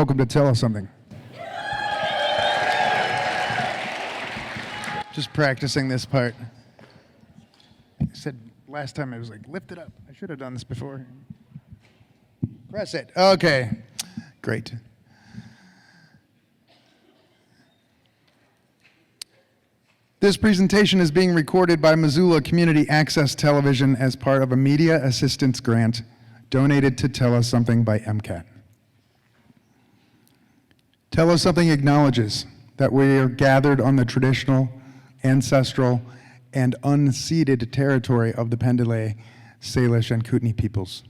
welcome to Tell Us Something. Just practicing this part. I said last time I was like, lift it up. I should have done this before. Press it. Okay, great. This presentation is being recorded by Missoula Community Access Television as part of a media assistance grant donated to Tell Us Something by MCAT. Tell Us Something acknowledges that we are gathered on the traditional, ancestral, and unceded territory of the Pendile, Salish, and Kootenai peoples.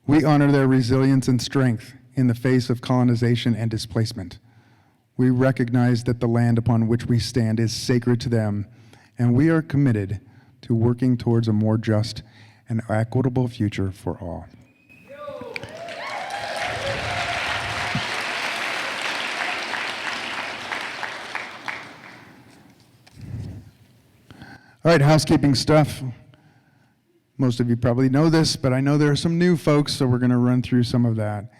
We honor their resilience and strength in the face of colonization and displacement. We recognize that the land upon which we stand is sacred to them, and we are committed to working towards a more just and equitable future for all. All right, housekeeping stuff. Most of you probably know this, but I know there are some new folks, so we're going to run through some of that.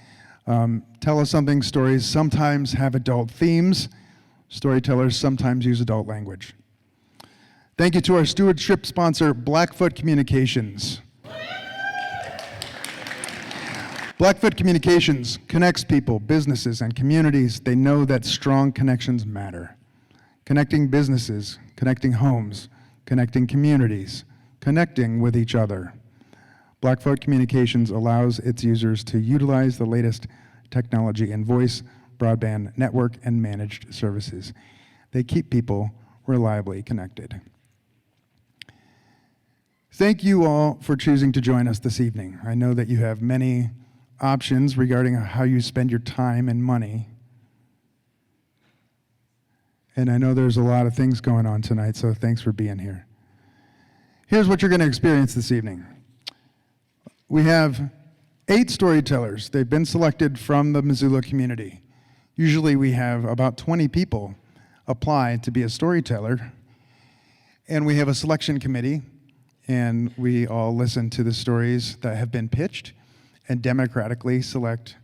Tell Us Something stories sometimes have adult themes. Storytellers sometimes use adult language. Thank you to our stewardship sponsor, Blackfoot Communications. Blackfoot Communications connects people, businesses, and communities. They know that strong connections matter. Connecting businesses, connecting homes, connecting communities, connecting with each other. Blackfoot Communications allows its users to utilize the latest technology in voice, broadband, network, and managed services. They keep people reliably connected. Thank you all for choosing to join us this evening. I know that you have many options regarding how you spend your time and money. And I know there's a lot of things going on tonight, so thanks for being here. Here's what you're going to experience this evening. We have 8 storytellers. They've been selected from the Missoula community. Usually we have about 20 people apply to be a storyteller, and we have a selection committee, and we all listen to the stories that have been pitched and democratically select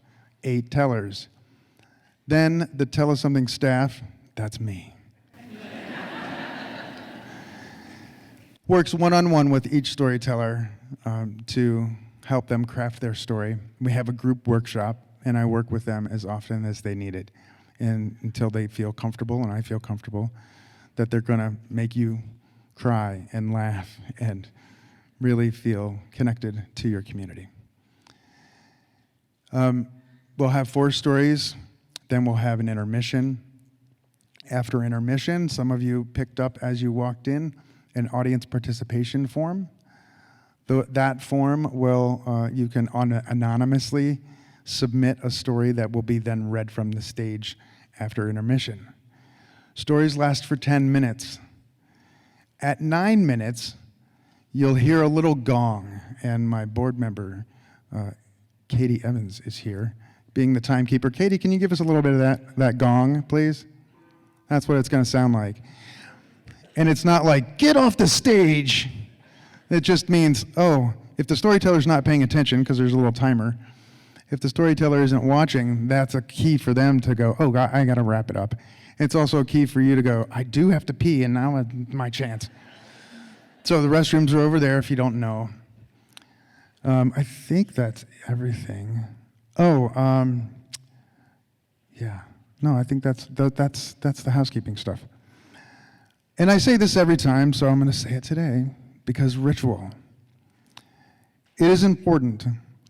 8 tellers. Then the Tell Us Something staff, that's me, works one-on-one with each storyteller to help them craft their story. We have a group workshop, and I work with them as often as they need it, and until they feel comfortable, and I feel comfortable, that they're gonna make you cry and laugh and really feel connected to your community. We'll have 4 stories, then we'll have an intermission. After intermission, some of you picked up as you walked in an audience participation form. That form will, you can anonymously submit a story that will be then read from the stage after intermission. Stories last for 10 minutes. At 9 minutes, you'll hear a little gong, and my board member, Katie Evans, is here, being the timekeeper. Katie, can you give us a little bit of that gong, please? That's what it's going to sound like. And it's not like, get off the stage. It just means, oh, if the storyteller's not paying attention, because there's a little timer, if the storyteller isn't watching, that's a key for them to go, oh, God, I got to wrap it up. It's also a key for you to go, I do have to pee, and now it's my chance. So the restrooms are over there if you don't know. I think that's everything. Oh, yeah. No, I think that's the housekeeping stuff. And I say this every time, so I'm going to say it today, because ritual. It is important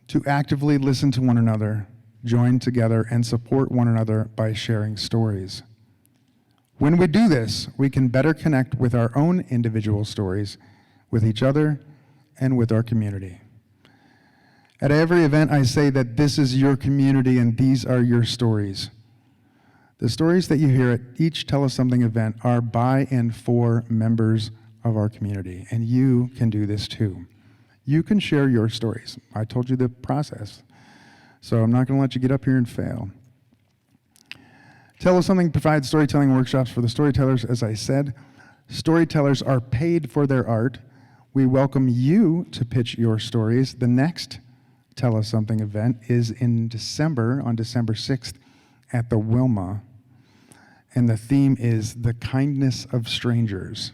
to actively listen to one another, join together, and support one another by sharing stories. When we do this, we can better connect with our own individual stories, with each other, and with our community. At every event, I say that this is your community and these are your stories. The stories that you hear at each Tell Us Something event are by and for members of our community, and you can do this too. You can share your stories. I told you the process, so I'm not going to let you get up here and fail. Tell Us Something provides storytelling workshops for the storytellers. As I said, storytellers are paid for their art. We welcome you to pitch your stories. The next Tell Us Something event is in December, on December 6th at the Wilma. And the theme is the kindness of strangers.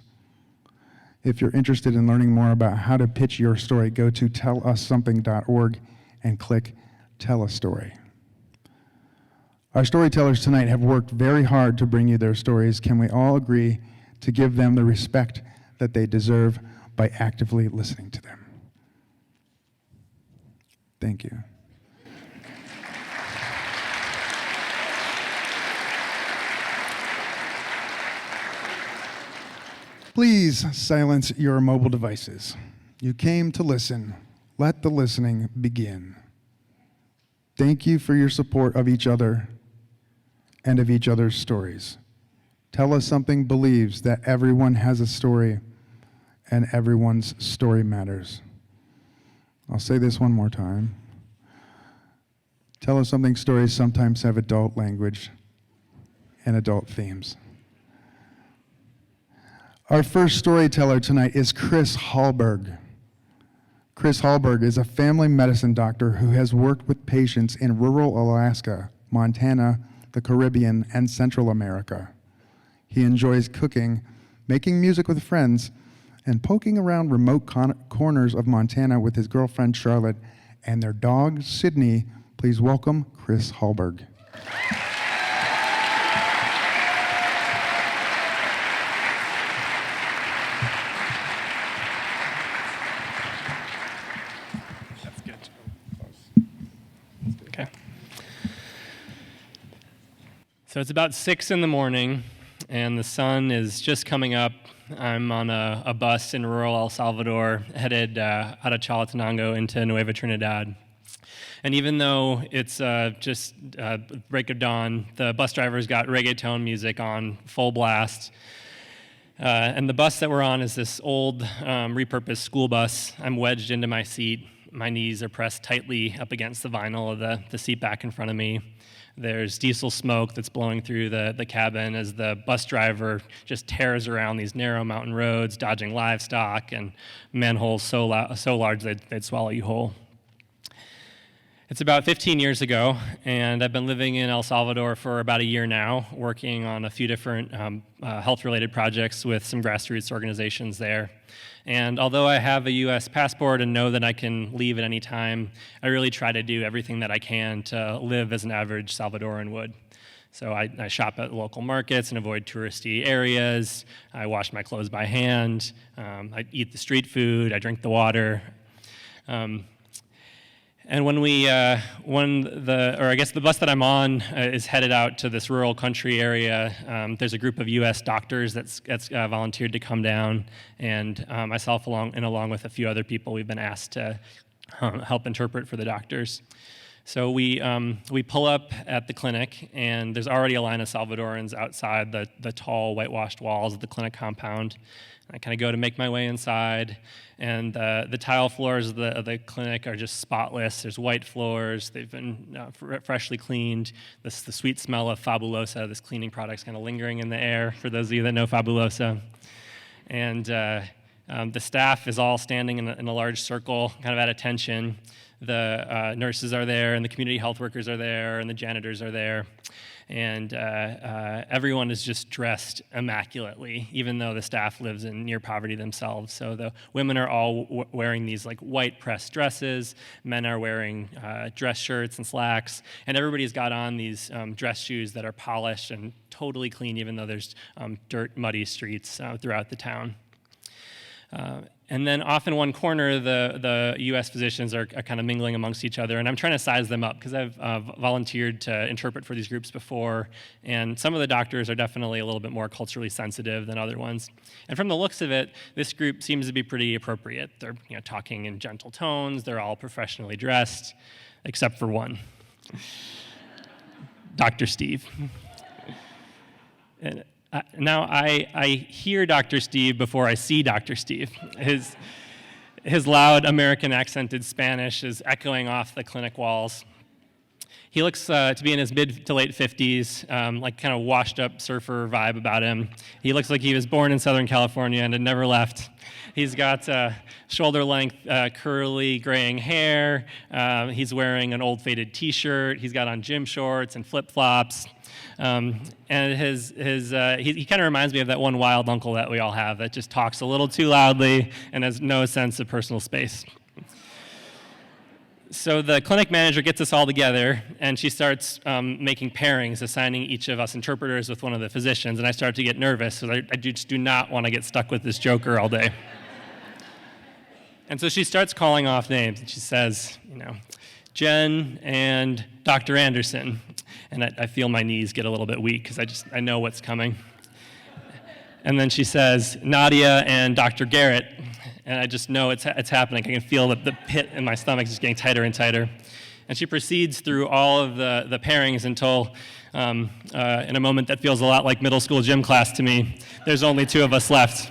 If you're interested in learning more about how to pitch your story, go to tellussomething.org and click Tell a Story. Our storytellers tonight have worked very hard to bring you their stories. Can we all agree to give them the respect that they deserve by actively listening to them? Thank you. Please silence your mobile devices. You came to listen. Let the listening begin. Thank you for your support of each other and of each other's stories. Tell Us Something believes that everyone has a story and everyone's story matters. I'll say this one more time. Tell Us Something stories sometimes have adult language and adult themes. Our first storyteller tonight is Chris Hallberg. Chris Hallberg is a family medicine doctor who has worked with patients in rural Alaska, Montana, the Caribbean, and Central America. He enjoys cooking, making music with friends, and poking around remote corners of Montana with his girlfriend Charlotte and their dog Sydney. Please welcome Chris Hallberg. So it's about 6 in the morning, and the sun is just coming up. I'm on a bus in rural El Salvador, headed out of Chalatenango into Nueva Trinidad. And even though it's just break of dawn, the bus driver's got reggaeton music on full blast. And the bus that we're on is this old repurposed school bus. I'm wedged into my seat. My knees are pressed tightly up against the vinyl of the seat back in front of me. There's diesel smoke that's blowing through the cabin as the bus driver just tears around these narrow mountain roads, dodging livestock and manholes so large they'd swallow you whole. It's about 15 years ago, and I've been living in El Salvador for about a year now, working on a few different health-related projects with some grassroots organizations there. And although I have a U.S. passport and know that I can leave at any time, I really try to do everything that I can to live as an average Salvadoran would. So I shop at local markets and avoid touristy areas. I wash my clothes by hand. I eat the street food. I drink the water. And when the bus that I'm on is headed out to this rural country area, there's a group of U.S. doctors that's volunteered to come down, and myself along with a few other people, we've been asked to help interpret for the doctors. So we pull up at the clinic, and there's already a line of Salvadorans outside the tall whitewashed walls of the clinic compound. I kind of go to make my way inside, and the tile floors of the clinic are just spotless. There's white floors. They've been freshly cleaned. The sweet smell of Fabulosa, this cleaning product, is kind of lingering in the air for those of you that know Fabulosa. And the staff is all standing in a large circle, kind of at attention. The nurses are there, and the community health workers are there, and the janitors are there. And everyone is just dressed immaculately, even though the staff lives in near poverty themselves. So the women are all wearing these like white pressed dresses. Men are wearing dress shirts and slacks. And everybody's got on these dress shoes that are polished and totally clean, even though there's dirt, muddy streets throughout the town. And then off in one corner, the U.S. physicians are kind of mingling amongst each other, and I'm trying to size them up because I've volunteered to interpret for these groups before, and some of the doctors are definitely a little bit more culturally sensitive than other ones. And from the looks of it, this group seems to be pretty appropriate. They're talking in gentle tones. They're all professionally dressed, except for one, Dr. Steve. And now I hear Dr. Steve before I see Dr. Steve. His loud American accented Spanish is echoing off the clinic walls. He looks to be in his mid to late 50s, like kind of washed up surfer vibe about him. He looks like he was born in Southern California and had never left. He's got shoulder length curly graying hair. He's wearing an old faded t-shirt. He's got on gym shorts and flip-flops. And he kind of reminds me of that one wild uncle that we all have that just talks a little too loudly and has no sense of personal space. So the clinic manager gets us all together, and she starts making pairings, assigning each of us interpreters with one of the physicians, and I start to get nervous because I just do not want to get stuck with this joker all day. And so she starts calling off names, and she says, Jen and Dr. Anderson. And I feel my knees get a little bit weak because I know what's coming. And then she says, Nadia and Dr. Garrett. And I just know it's happening. I can feel the pit in my stomach just getting tighter and tighter. And she proceeds through all of the pairings until, in a moment that feels a lot like middle school gym class to me, there's only 2 of us left.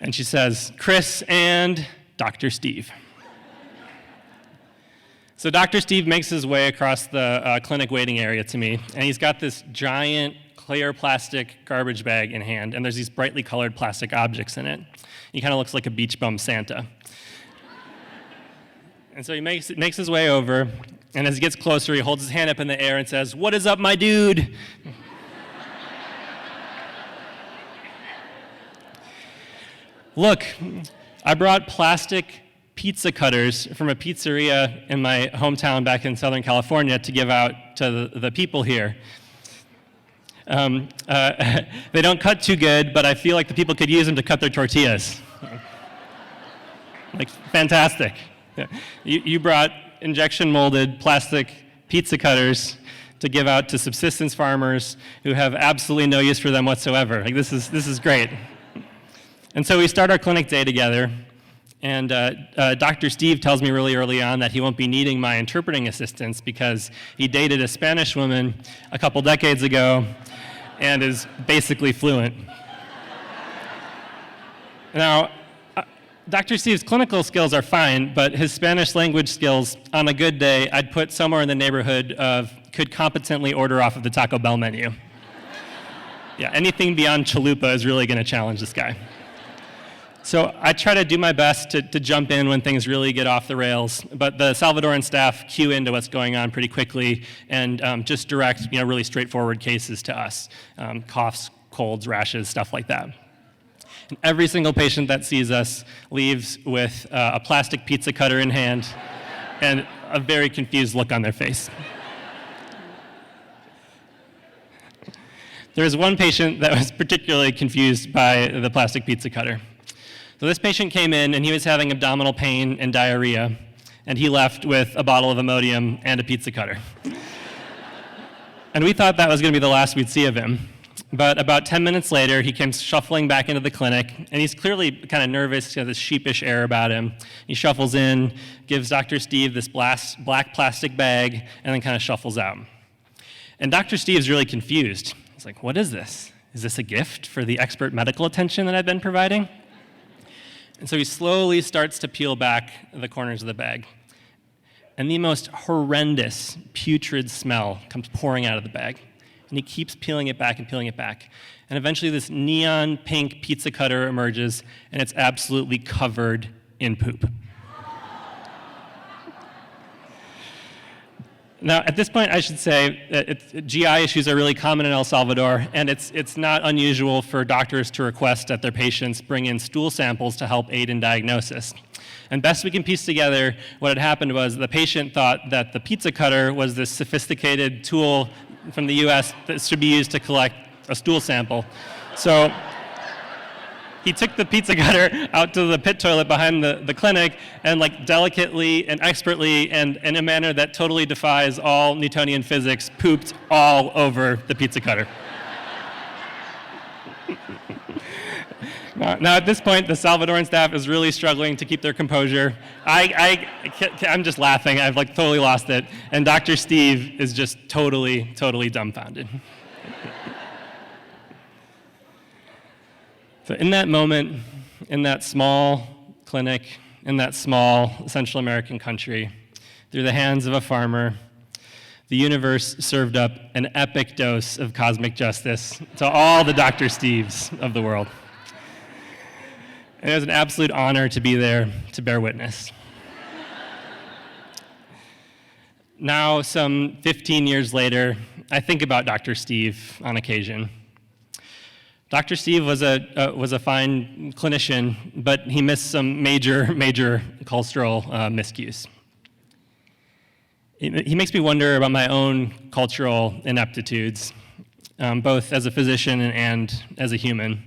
And she says, Chris and Dr. Steve. So Dr. Steve makes his way across the clinic waiting area to me, and he's got this giant clear plastic garbage bag in hand, and there's these brightly colored plastic objects in it. He kind of looks like a beach bum Santa. And so he makes his way over, and as he gets closer, he holds his hand up in the air and says, "What is up, my dude?" Look, I brought plastic pizza cutters from a pizzeria in my hometown back in Southern California to give out to the people here. They don't cut too good, but I feel like the people could use them to cut their tortillas. Like, fantastic. You brought injection molded plastic pizza cutters to give out to subsistence farmers who have absolutely no use for them whatsoever. Like, this is great. And so we start our clinic day together, and Dr. Steve tells me really early on that he won't be needing my interpreting assistance because he dated a Spanish woman a couple decades ago and is basically fluent. Now, Dr. Steve's clinical skills are fine, but his Spanish language skills, on a good day, I'd put somewhere in the neighborhood of could competently order off of the Taco Bell menu. Yeah, anything beyond chalupa is really going to challenge this guy. So I try to do my best to jump in when things really get off the rails, but the Salvadoran staff cue into what's going on pretty quickly and just direct, really straightforward cases to us, coughs, colds, rashes, stuff like that. And every single patient that sees us leaves with a plastic pizza cutter in hand and a very confused look on their face. There was one patient that was particularly confused by the plastic pizza cutter. So this patient came in and he was having abdominal pain and diarrhea, and he left with a bottle of Imodium and a pizza cutter. And we thought that was going to be the last we'd see of him. But about 10 minutes later, he came shuffling back into the clinic, and he's clearly kind of nervous, this sheepish air about him. He shuffles in, gives Dr. Steve this black plastic bag, and then kind of shuffles out. And Dr. Steve's really confused. He's like, "What is this? Is this a gift for the expert medical attention that I've been providing?" And so he slowly starts to peel back the corners of the bag. And the most horrendous, putrid smell comes pouring out of the bag. And he keeps peeling it back and peeling it back. And eventually this neon pink pizza cutter emerges, and it's absolutely covered in poop. Now, at this point, I should say that GI issues are really common in El Salvador, and it's not unusual for doctors to request that their patients bring in stool samples to help aid in diagnosis. And best we can piece together, what had happened was the patient thought that the pizza cutter was this sophisticated tool from the US that should be used to collect a stool sample. So he took the pizza cutter out to the pit toilet behind the clinic and delicately and expertly and in a manner that totally defies all Newtonian physics, pooped all over the pizza cutter. Now at this point, the Salvadoran staff is really struggling to keep their composure. I'm just laughing. I've totally lost it. And Dr. Steve is just totally dumbfounded. So in that moment, in that small clinic, in that small Central American country, through the hands of a farmer, the universe served up an epic dose of cosmic justice to all the Dr. Steves of the world. And it was an absolute honor to be there to bear witness. Now, some 15 years later, I think about Dr. Steve on occasion. Dr. Steve was a fine clinician, but he missed some major cultural miscues. He makes me wonder about my own cultural ineptitudes, both as a physician and as a human.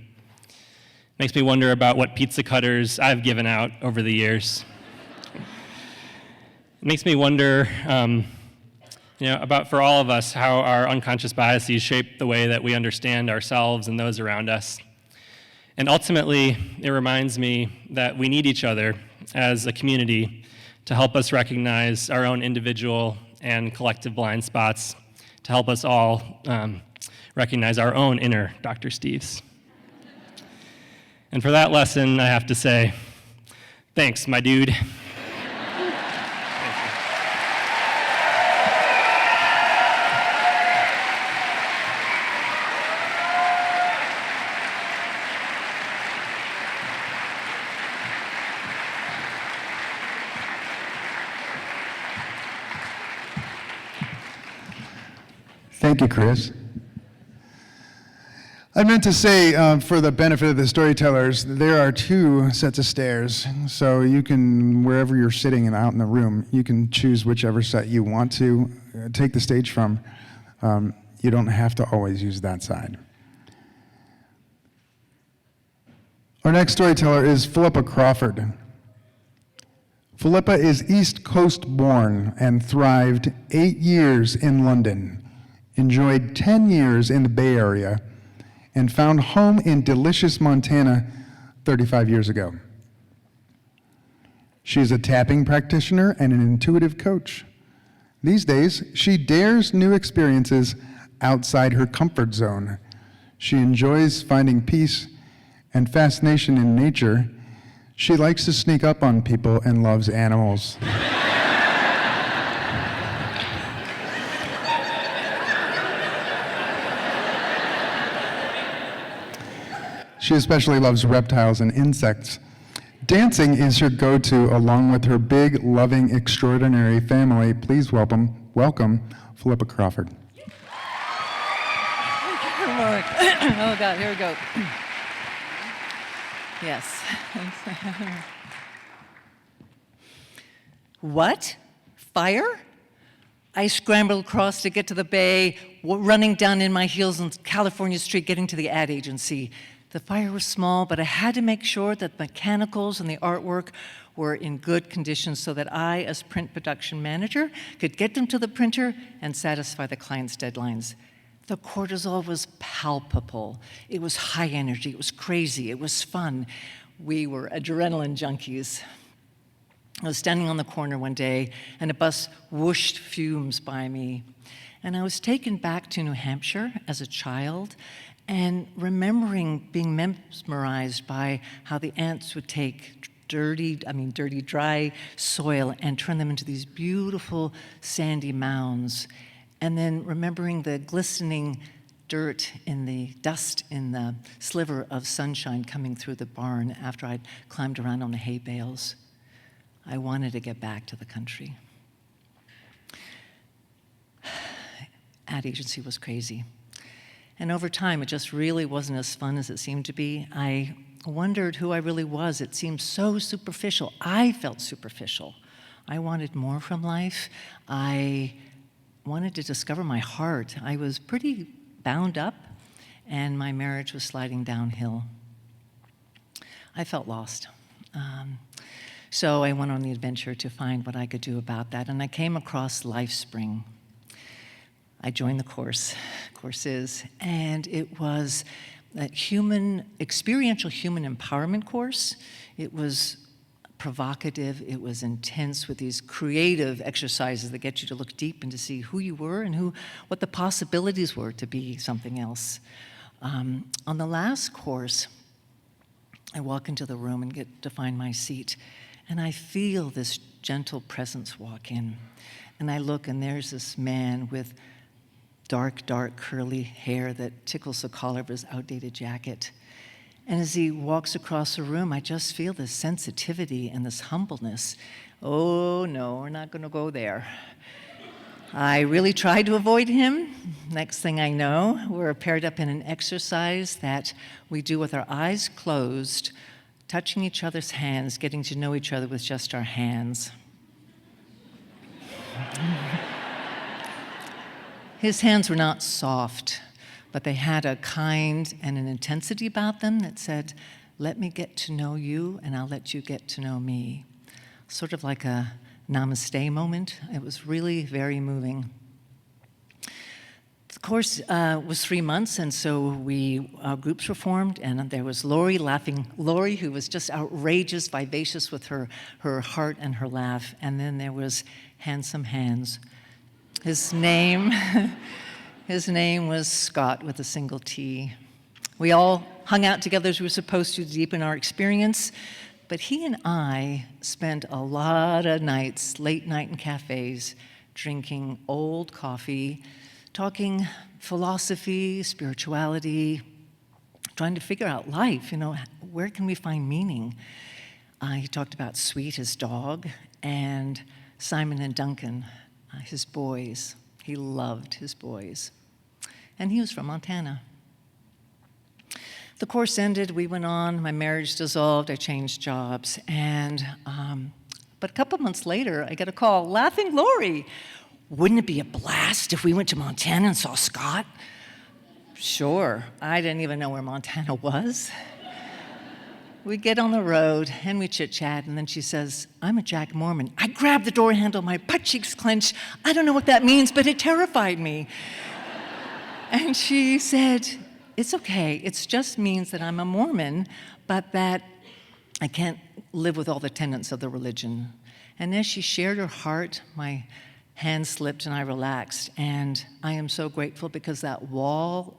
Makes me wonder about what pizza cutters I've given out over the years. It makes me wonder, about for all of us, how our unconscious biases shape the way that we understand ourselves and those around us. And ultimately, it reminds me that we need each other as a community to help us recognize our own individual and collective blind spots, to help us all recognize our own inner Dr. Steves. And for that lesson, I have to say, thanks, my dude. Thank you, Chris. I meant to say, for the benefit of the storytellers, there are 2 sets of stairs. So you can, wherever you're sitting and out in the room, you can choose whichever set you want to take the stage from. You don't have to always use that side. Our next storyteller is Philippa Crawford. Philippa is East Coast born and thrived 8 years in London, enjoyed 10 years in the Bay Area, and found home in delicious Montana 35 years ago. She is a tapping practitioner and an intuitive coach. These days, she dares new experiences outside her comfort zone. She enjoys finding peace and fascination in nature. She likes to sneak up on people and loves animals. She especially loves reptiles and insects. Dancing is her go-to, along with her big, loving, extraordinary family. Please welcome Philippa Crawford. Oh, God, here we go. Yes. What? Fire? I scrambled across to get to the bay, running down in my heels on California Street, getting to the ad agency. The fire was small, but I had to make sure that the mechanicals and the artwork were in good condition so that I, as print production manager, could get them to the printer and satisfy the client's deadlines. The cortisol was palpable. It was high energy. It was crazy. It was fun. We were adrenaline junkies. I was standing on the corner one day, and a bus whooshed fumes by me. And I was taken back to New Hampshire as a child, and remembering being mesmerized by how the ants would take dirty, dry soil and turn them into these beautiful sandy mounds. And then remembering the glistening dirt in the dust in the sliver of sunshine coming through the barn after I'd climbed around on the hay bales. I wanted to get back to the country. Ad agency was crazy. And over time, it just really wasn't as fun as it seemed to be. I wondered who I really was. It seemed so superficial. I felt superficial. I wanted more from life. I wanted to discover my heart. I was pretty bound up, and my marriage was sliding downhill. I felt lost. So I went on the adventure to find what I could do about that, and I came across LifeSpring. I joined the courses, and it was a experiential human empowerment course. It was provocative, it was intense with these creative exercises that get you to look deep and to see who you were and what the possibilities were to be something else. On the last course, I walk into the room and get to find my seat, And I feel this gentle presence walk in. And I look, and there's this man with dark, dark, curly hair that tickles the collar of his outdated jacket. And as he walks across the room, I just feel this sensitivity and this humbleness. Oh, no, we're not going to go there. I really tried to avoid him. Next thing I know, we're paired up in an exercise that we do with our eyes closed, touching each other's hands, getting to know each other with just our hands. His hands were not soft, but they had a kind and an intensity about them that said, let me get to know you, and I'll let you get to know me. Sort of like a namaste moment. It was really very moving. The course was 3 months, and so groups were formed, and there was Lori, laughing Lori, who was just outrageous, vivacious with her heart and her laugh, and then there was Handsome Hands. His name was Scott with a single T. We all hung out together as we were supposed to deepen our experience, but he and I spent a lot of nights, late night in cafes, drinking old coffee, talking philosophy, spirituality, trying to figure out life, where can we find meaning? He talked about Sweet, his dog, and Simon and Duncan, his boys. He loved his boys. And he was from Montana. The course ended, we went on, my marriage dissolved, I changed jobs, but a couple months later, I get a call, Laughing Lori, wouldn't it be a blast if we went to Montana and saw Scott? Sure, I didn't even know where Montana was. We get on the road, and we chit-chat, and then she says, I'm a Jack Mormon. I grabbed the door handle, my butt cheeks clenched. I don't know what that means, but it terrified me. And she said, it's okay, it just means that I'm a Mormon, but that I can't live with all the tenets of the religion. And as she shared her heart, my hand slipped and I relaxed. And I am so grateful because that wall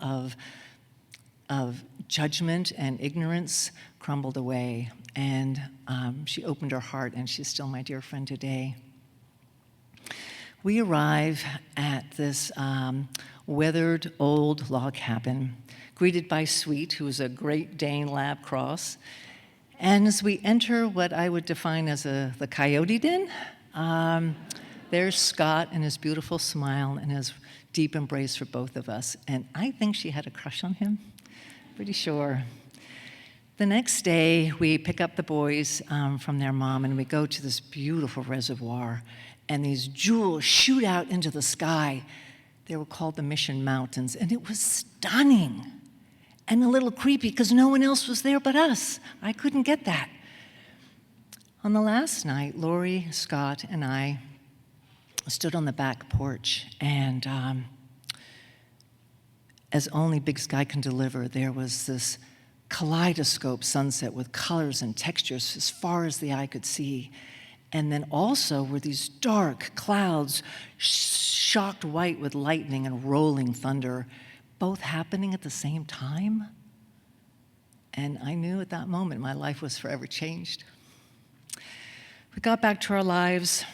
of judgment and ignorance crumbled away. And she opened her heart, and she's still my dear friend today. We arrive at this weathered old log cabin, greeted by Sweet, who is a Great Dane lab cross. And as we enter what I would define as the coyote den, there's Scott and his beautiful smile and his deep embrace for both of us. And I think she had a crush on him, pretty sure. The next day, we pick up the boys from their mom, and we go to this beautiful reservoir, and these jewels shoot out into the sky. They were called the Mission Mountains, and it was stunning and a little creepy because no one else was there but us. I couldn't get that. On the last night, Lori, Scott, and I stood on the back porch, and as only Big Sky can deliver, there was this kaleidoscope sunset with colors and textures as far as the eye could see. And then also were these dark clouds, shocked white with lightning and rolling thunder, both happening at the same time. And I knew at that moment my life was forever changed. We got back to our lives.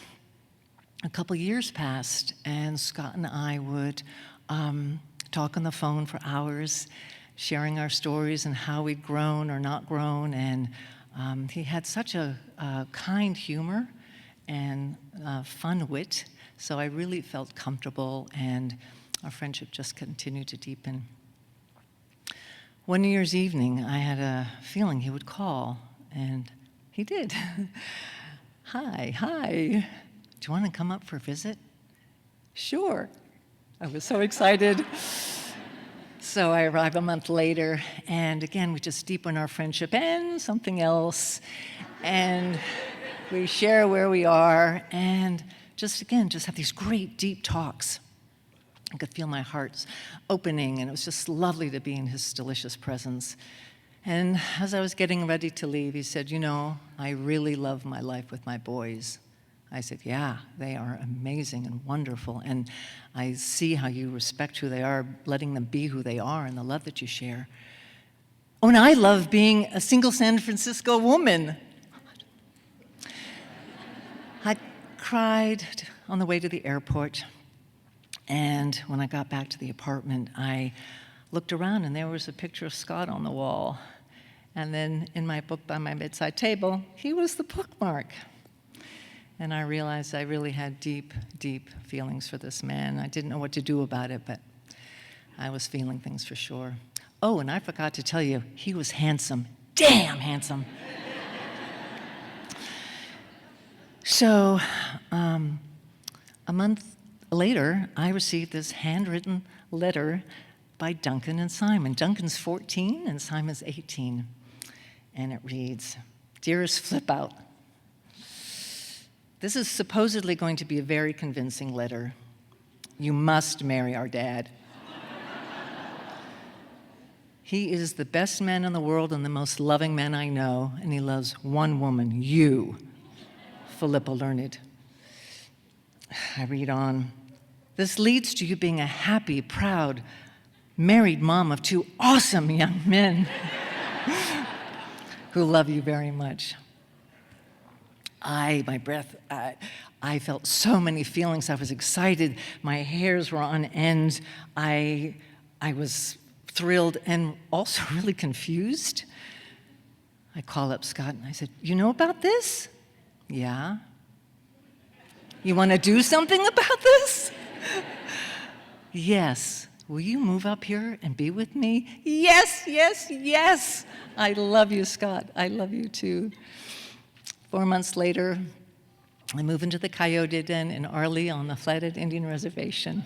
A couple years passed, and Scott and I would talk on the phone for hours, sharing our stories and how we'd grown or not grown. And he had such a kind humor and fun wit, so I really felt comfortable, and our friendship just continued to deepen. One New Year's evening, I had a feeling he would call, and he did. Hi. Do you want to come up for a visit? Sure. I was so excited. So I arrived a month later, and again, we just deepen our friendship and something else, and we share where we are, and just have these great deep talks. I could feel my heart opening, and it was just lovely to be in his delicious presence. And as I was getting ready to leave, he said, I really love my life with my boys. I said, yeah, they are amazing and wonderful, and I see how you respect who they are, letting them be who they are, and the love that you share. Oh, and I love being a single San Francisco woman. cried on the way to the airport. And when I got back to the apartment, I looked around and there was a picture of Scott on the wall. And then in my book by my bedside table, he was the bookmark. And I realized I really had deep, deep feelings for this man. I didn't know what to do about it, but I was feeling things for sure. Oh, and I forgot to tell you, he was handsome. Damn handsome. So, a month later, I received this handwritten letter by Duncan and Simon. Duncan's 14 and Simon's 18. And it reads, "Dearest Flip Out, this is supposedly going to be a very convincing letter. You must marry our dad. He is the best man in the world and the most loving man I know, and he loves one woman, you, Philippa learned." I read on. "This leads to you being a happy, proud, married mom of 2 awesome young men who love you very much." I felt so many feelings. I was excited. My hairs were on end. I was thrilled and also really confused. I called up Scott and I said, "You know about this?" "Yeah." "You want to do something about this?" "Yes. Will you move up here and be with me?" "Yes, yes, yes." I love you, Scott. I love you too. 4 months later, I moved into the Coyote Den in Arley on the Flathead Indian Reservation.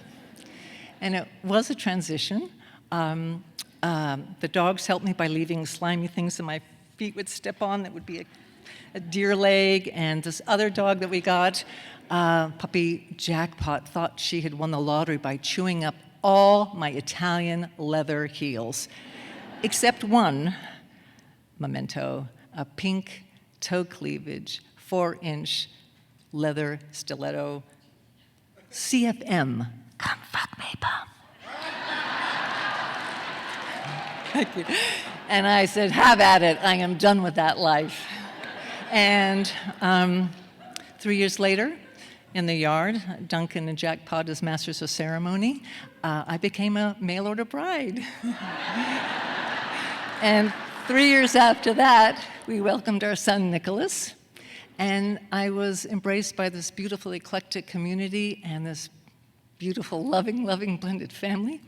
And it was a transition. The dogs helped me by leaving slimy things that my feet would step on that would be a deer leg. And this other dog that we got, puppy Jackpot, thought she had won the lottery by chewing up all my Italian leather heels, except one memento, a pink toe cleavage, 4-inch leather stiletto, CFM, "Come fuck me, bum." Thank you. And I said, "Have at it, I am done with that life." And 3 years later, in the yard, Duncan and Jackpot as masters of ceremony, I became a mail-order bride. And 3 years after that, we welcomed our son, Nicholas, and I was embraced by this beautiful, eclectic community and this beautiful, loving, blended family,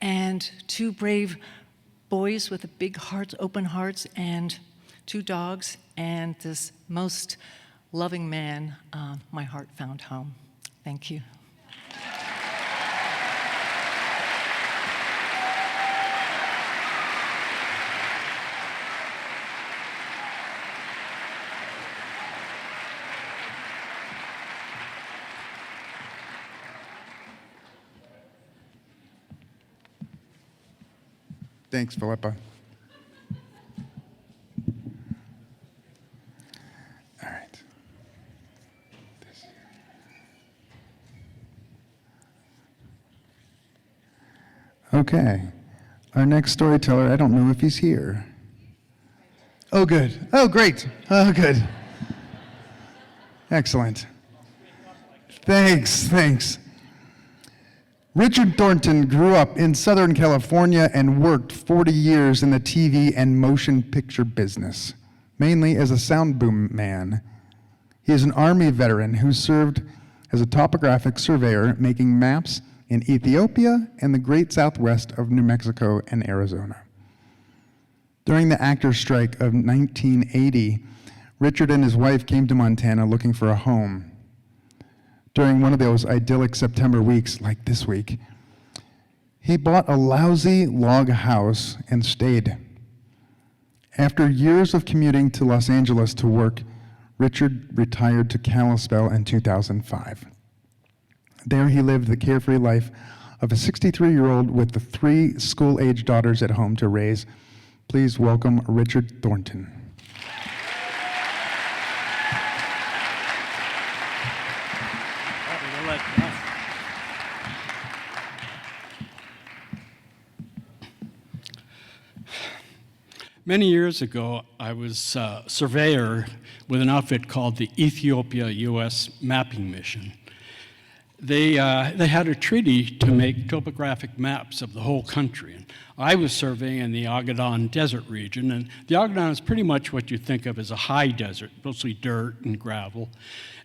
and 2 brave boys with big hearts, open hearts, and 2 dogs, and this most loving man. My heart found home. Thank you. Thanks, Philippa. All right. Okay. Our next storyteller, I don't know if he's here. Oh, good. Oh, great. Oh, good. Excellent. Thanks. Richard Thornton grew up in Southern California and worked 40 years in the TV and motion picture business, mainly as a sound boom man. He is an Army veteran who served as a topographic surveyor making maps in Ethiopia and the Great Southwest of New Mexico and Arizona. During the actors' strike of 1980, Richard and his wife came to Montana looking for a home. During one of those idyllic September weeks, like this week, he bought a lousy log house and stayed. After years of commuting to Los Angeles to work, Richard retired to Kalispell in 2005. There he lived the carefree life of a 63-year-old with the 3 school-age daughters at home to raise. Please welcome Richard Thornton. Many years ago, I was a surveyor with an outfit called the Ethiopia U.S. Mapping Mission. They had a treaty to make topographic maps of the whole country. And I was surveying the Ogaden Desert region, and the Ogaden is pretty much what you think of as a high desert, mostly dirt and gravel,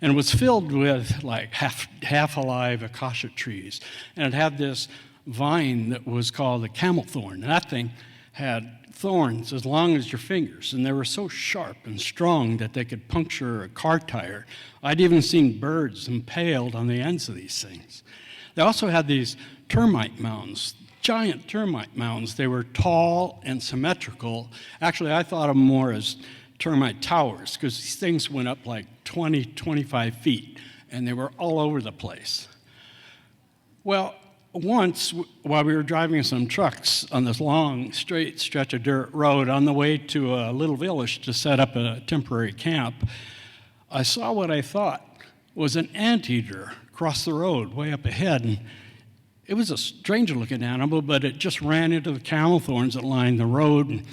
and it was filled with like half-alive acacia trees. And it had this vine that was called the camel thorn. And that thing had thorns as long as your fingers, and they were so sharp and strong that they could puncture a car tire. I'd even seen birds impaled on the ends of these things. They also had these termite mounds, giant termite mounds. They were tall and symmetrical. Actually, I thought of them more as termite towers, because these things went up like 20, 25 feet, and they were all over the place. Well, once, while we were driving some trucks on this long, straight stretch of dirt road on the way to a little village to set up a temporary camp, I saw what I thought was an anteater across the road way up ahead. And it was a strange-looking animal, but it just ran into the camel thorns that lined the road, and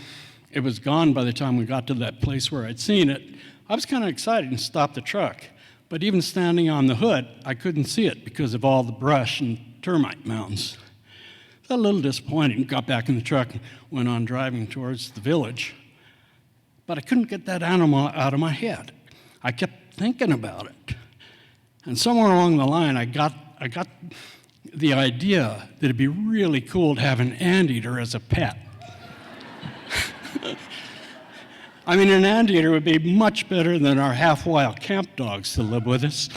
it was gone by the time we got to that place where I'd seen it. I was kind of excited and stopped the truck, but even standing on the hood, I couldn't see it because of all the brush and termite mounds. I was a little disappointed, got back in the truck and went on driving towards the village. But I couldn't get that animal out of my head. I kept thinking about it. And somewhere along the line, I got the idea that it'd be really cool to have an anteater as a pet. I mean, an anteater would be much better than our half-wild camp dogs to live with us.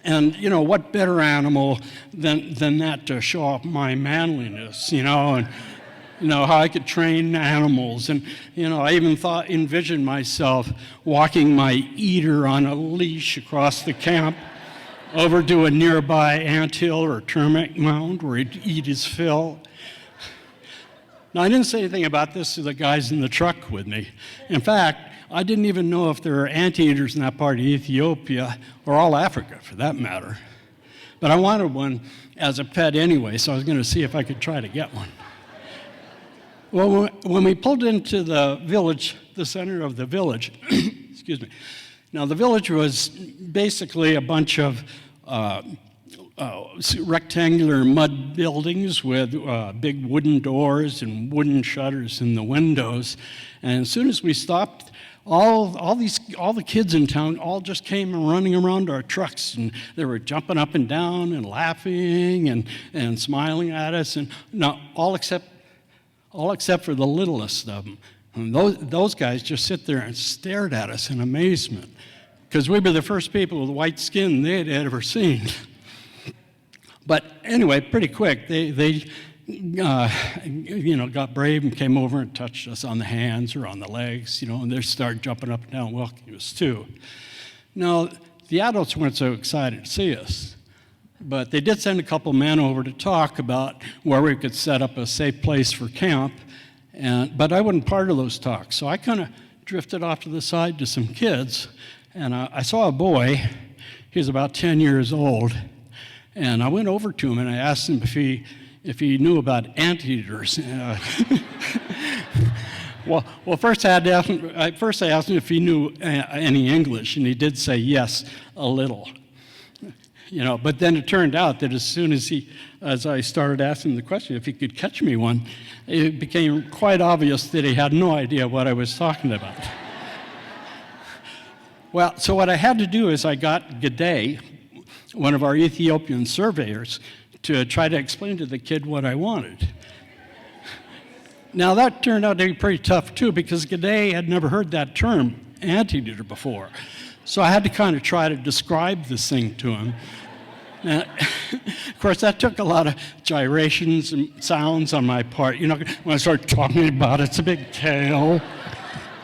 And, you know, what better animal than that to show off my manliness, and, how I could train animals. And, I even envisioned myself walking my eater on a leash across the camp over to a nearby anthill or termite mound where he'd eat his fill. Now, I didn't say anything about this to the guys in the truck with me. In fact, I didn't even know if there were anteaters in that part of Ethiopia, or all Africa for that matter. But I wanted one as a pet anyway, so I was going to see if I could try to get one. Well, when we pulled into the village, the center of the village, excuse me. Now, the village was basically a bunch of rectangular mud buildings with big wooden doors and wooden shutters in the windows. And as soon as we stopped, all the kids in town all just came running around our trucks, and they were jumping up and down and laughing and smiling at us, and all except for the littlest of them. And those guys just sit there and stared at us in amazement, because we were the first people with white skin they had ever seen. But anyway, pretty quick, they got brave and came over and touched us on the hands or on the legs, and they started jumping up and down, welcoming us too. Now, the adults weren't so excited to see us, but they did send a couple men over to talk about where we could set up a safe place for camp, but I wasn't part of those talks, so I kind of drifted off to the side to some kids, and I saw a boy. He was about 10 years old, and I went over to him and I asked him if he knew about anteaters. Well, first I asked him if he knew any English, and he did say yes, a little. But then it turned out that as I started asking the question if he could catch me one, it became quite obvious that he had no idea what I was talking about. Well, so what I had to do is I got Grinde, one of our Ethiopian surveyors, to try to explain to the kid what I wanted. Now, that turned out to be pretty tough, too, because Grinde had never heard that term, anteater, before. So I had to kind of try to describe this thing to him. Of course, that took a lot of gyrations and sounds on my part. When I started talking about its big tail,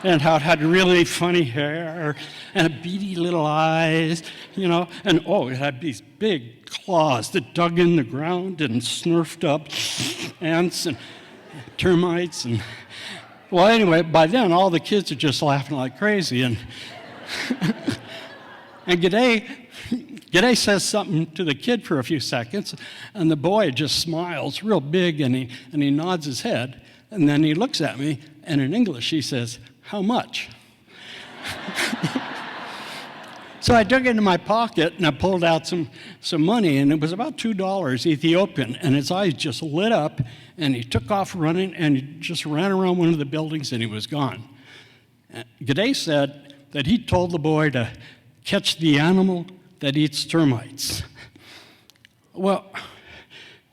and how it had really funny hair and beady little eyes, and it had these big claws that dug in the ground and snurfed up ants and termites. And well, anyway, by then all the kids are just laughing like crazy, and Grinde says something to the kid for a few seconds, and the boy just smiles real big, and he nods his head. And then he looks at me, and in English he says, "How much?" So I dug into my pocket and I pulled out some money, and it was about $2 Ethiopian, and his eyes just lit up, and he took off running, and he just ran around one of the buildings, and he was gone. Grinde said that he told the boy to catch the animal that eats termites. Well,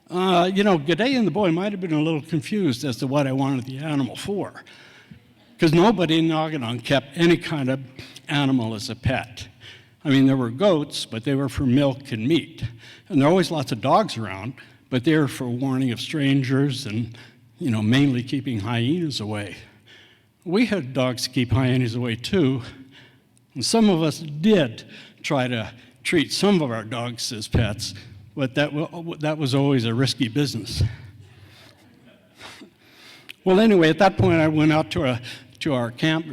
Grinde and the boy might have been a little confused as to what I wanted the animal for, because nobody in Naganon kept any kind of animal as a pet. I mean, there were goats, but they were for milk and meat. And there were always lots of dogs around, but they were for warning of strangers and, mainly keeping hyenas away. We had dogs to keep hyenas away too, and some of us did try to treat some of our dogs as pets, but that was always a risky business. Well, anyway, at that point, I went out to our camp.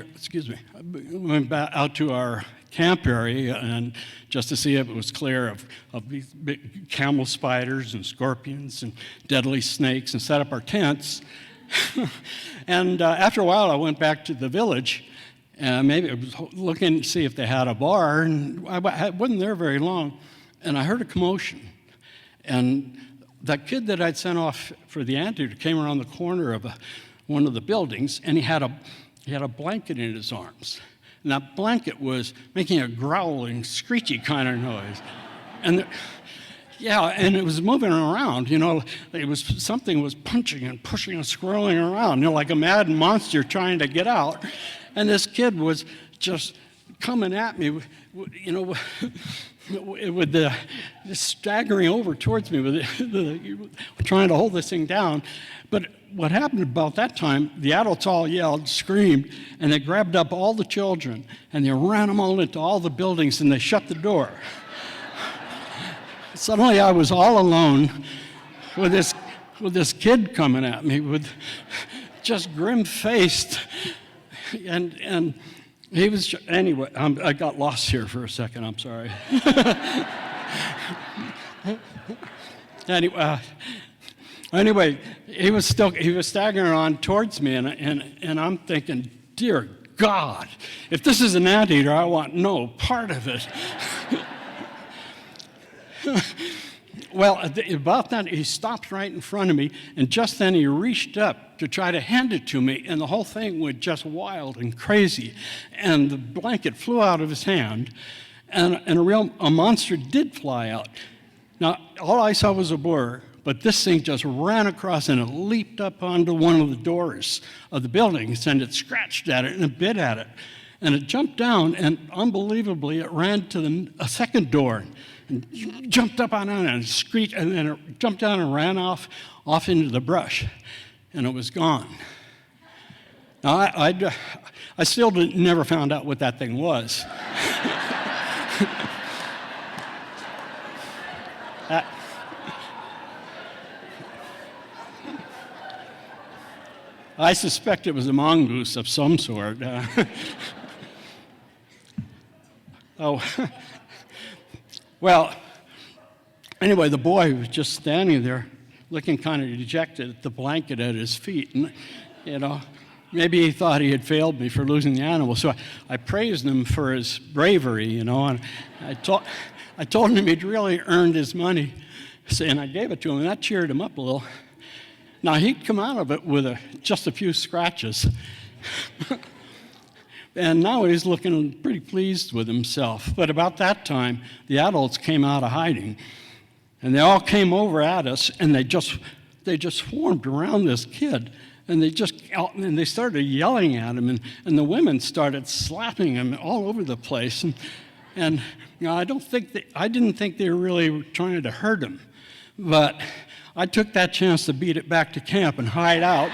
Went back out to our camp area, and just to see if it was clear of these big camel spiders and scorpions and deadly snakes, and set up our tents. And after a while, I went back to the village, and maybe I was looking to see if they had a bar, and I wasn't there very long, and I heard a commotion. And that kid that I'd sent off for the anteater came around the corner of one of the buildings, and he had a blanket in his arms. And that blanket was making a growling, screechy kind of noise. And and it was moving around, something was punching and pushing and swirling around, like a mad monster trying to get out. And this kid was just coming at me, with just staggering over towards me, trying to hold this thing down. But what happened about that time, the adults all yelled, screamed, and they grabbed up all the children, and they ran them all into all the buildings, and they shut the door. Suddenly I was all alone with this kid coming at me, with just grim-faced, and he was, anyway, I got lost here for a second, I'm sorry. Anyway, he was staggering on towards me, and I'm thinking, dear God, if this is an anteater, I want no part of it. Well, about that, he stopped right in front of me, and just then he reached up to try to hand it to me, and the whole thing went just wild and crazy, and the blanket flew out of his hand, and a monster did fly out. Now, all I saw was a blur, but this thing just ran across, and it leaped up onto one of the doors of the buildings, and it scratched at it and it bit at it, and it jumped down, and unbelievably, it ran to a second door, and jumped up on it and screeched, and then it jumped down and ran off into the brush, and it was gone. Now, I still never found out what that thing was. I suspect it was a mongoose of some sort. Well, anyway, the boy was just standing there looking kind of dejected at the blanket at his feet. And, maybe he thought he had failed me for losing the animal. So I praised him for his bravery, and I told him he'd really earned his money. And I gave it to him, and that cheered him up a little. Now, he'd come out of it with just a few scratches. And now he's looking pretty pleased with himself. But about that time, the adults came out of hiding, and they all came over at us, and they just swarmed around this kid, and they started yelling at him, and the women started slapping him all over the place, and I didn't think they were really trying to hurt him, but I took that chance to beat it back to camp and hide out.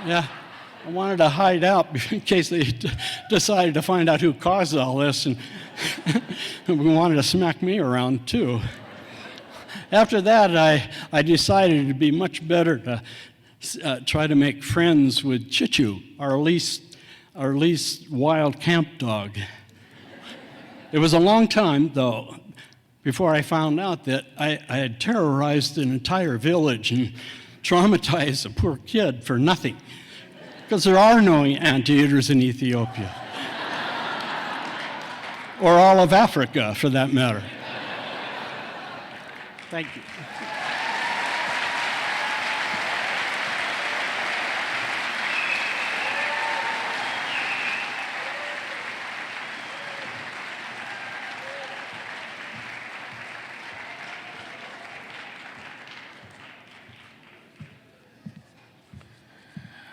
Yeah. I wanted to hide out in case they decided to find out who caused all this, and wanted to smack me around too. After that, I decided it'd be much better to try to make friends with Chichu, our least wild camp dog. It was a long time, though, before I found out that I had terrorized an entire village, and traumatize a poor kid for nothing, because there are no anteaters in Ethiopia, or all of Africa, for that matter. Thank you.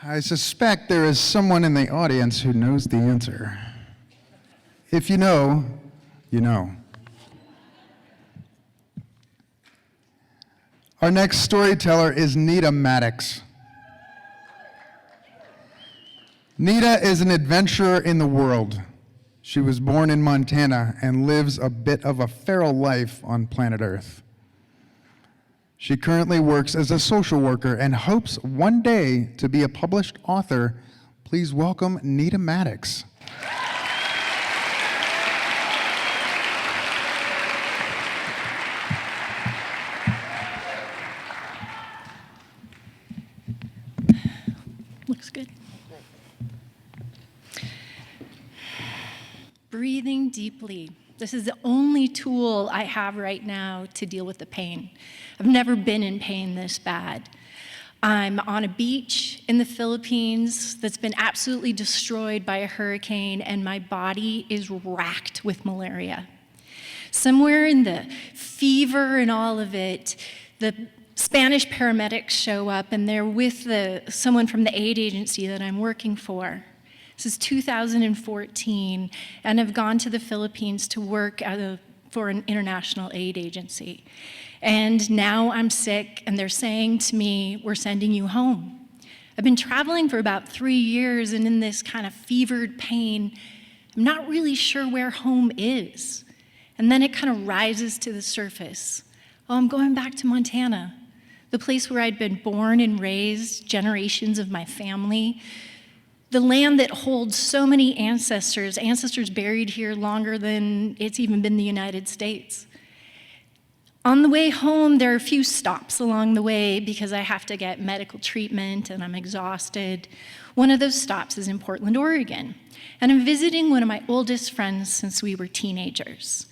I suspect there is someone in the audience who knows the answer. If you know, you know. Our next storyteller is Nita Maddox. Nita is an adventurer in the world. She was born in Montana and lives a bit of a feral life on planet Earth. She currently works as a social worker and hopes one day to be a published author. Please welcome Nita Maddox. Looks good. Breathing deeply. This is the only tool I have right now to deal with the pain. I've never been in pain this bad. I'm on a beach in the Philippines that's been absolutely destroyed by a hurricane, and my body is racked with malaria. Somewhere in the fever and all of it, the Spanish paramedics show up, and they're with someone from the aid agency that I'm working for. This is 2014, and I've gone to the Philippines to work for an international aid agency. And now I'm sick, and they're saying to me, we're sending you home. I've been traveling for about 3 years, and in this kind of fevered pain, I'm not really sure where home is. And then it kind of rises to the surface. Oh, I'm going back to Montana, the place where I'd been born and raised, generations of my family, the land that holds so many ancestors buried here longer than it's even been the United States. On the way home, there are a few stops along the way because I have to get medical treatment and I'm exhausted. One of those stops is in Portland, Oregon, and I'm visiting one of my oldest friends since we were teenagers.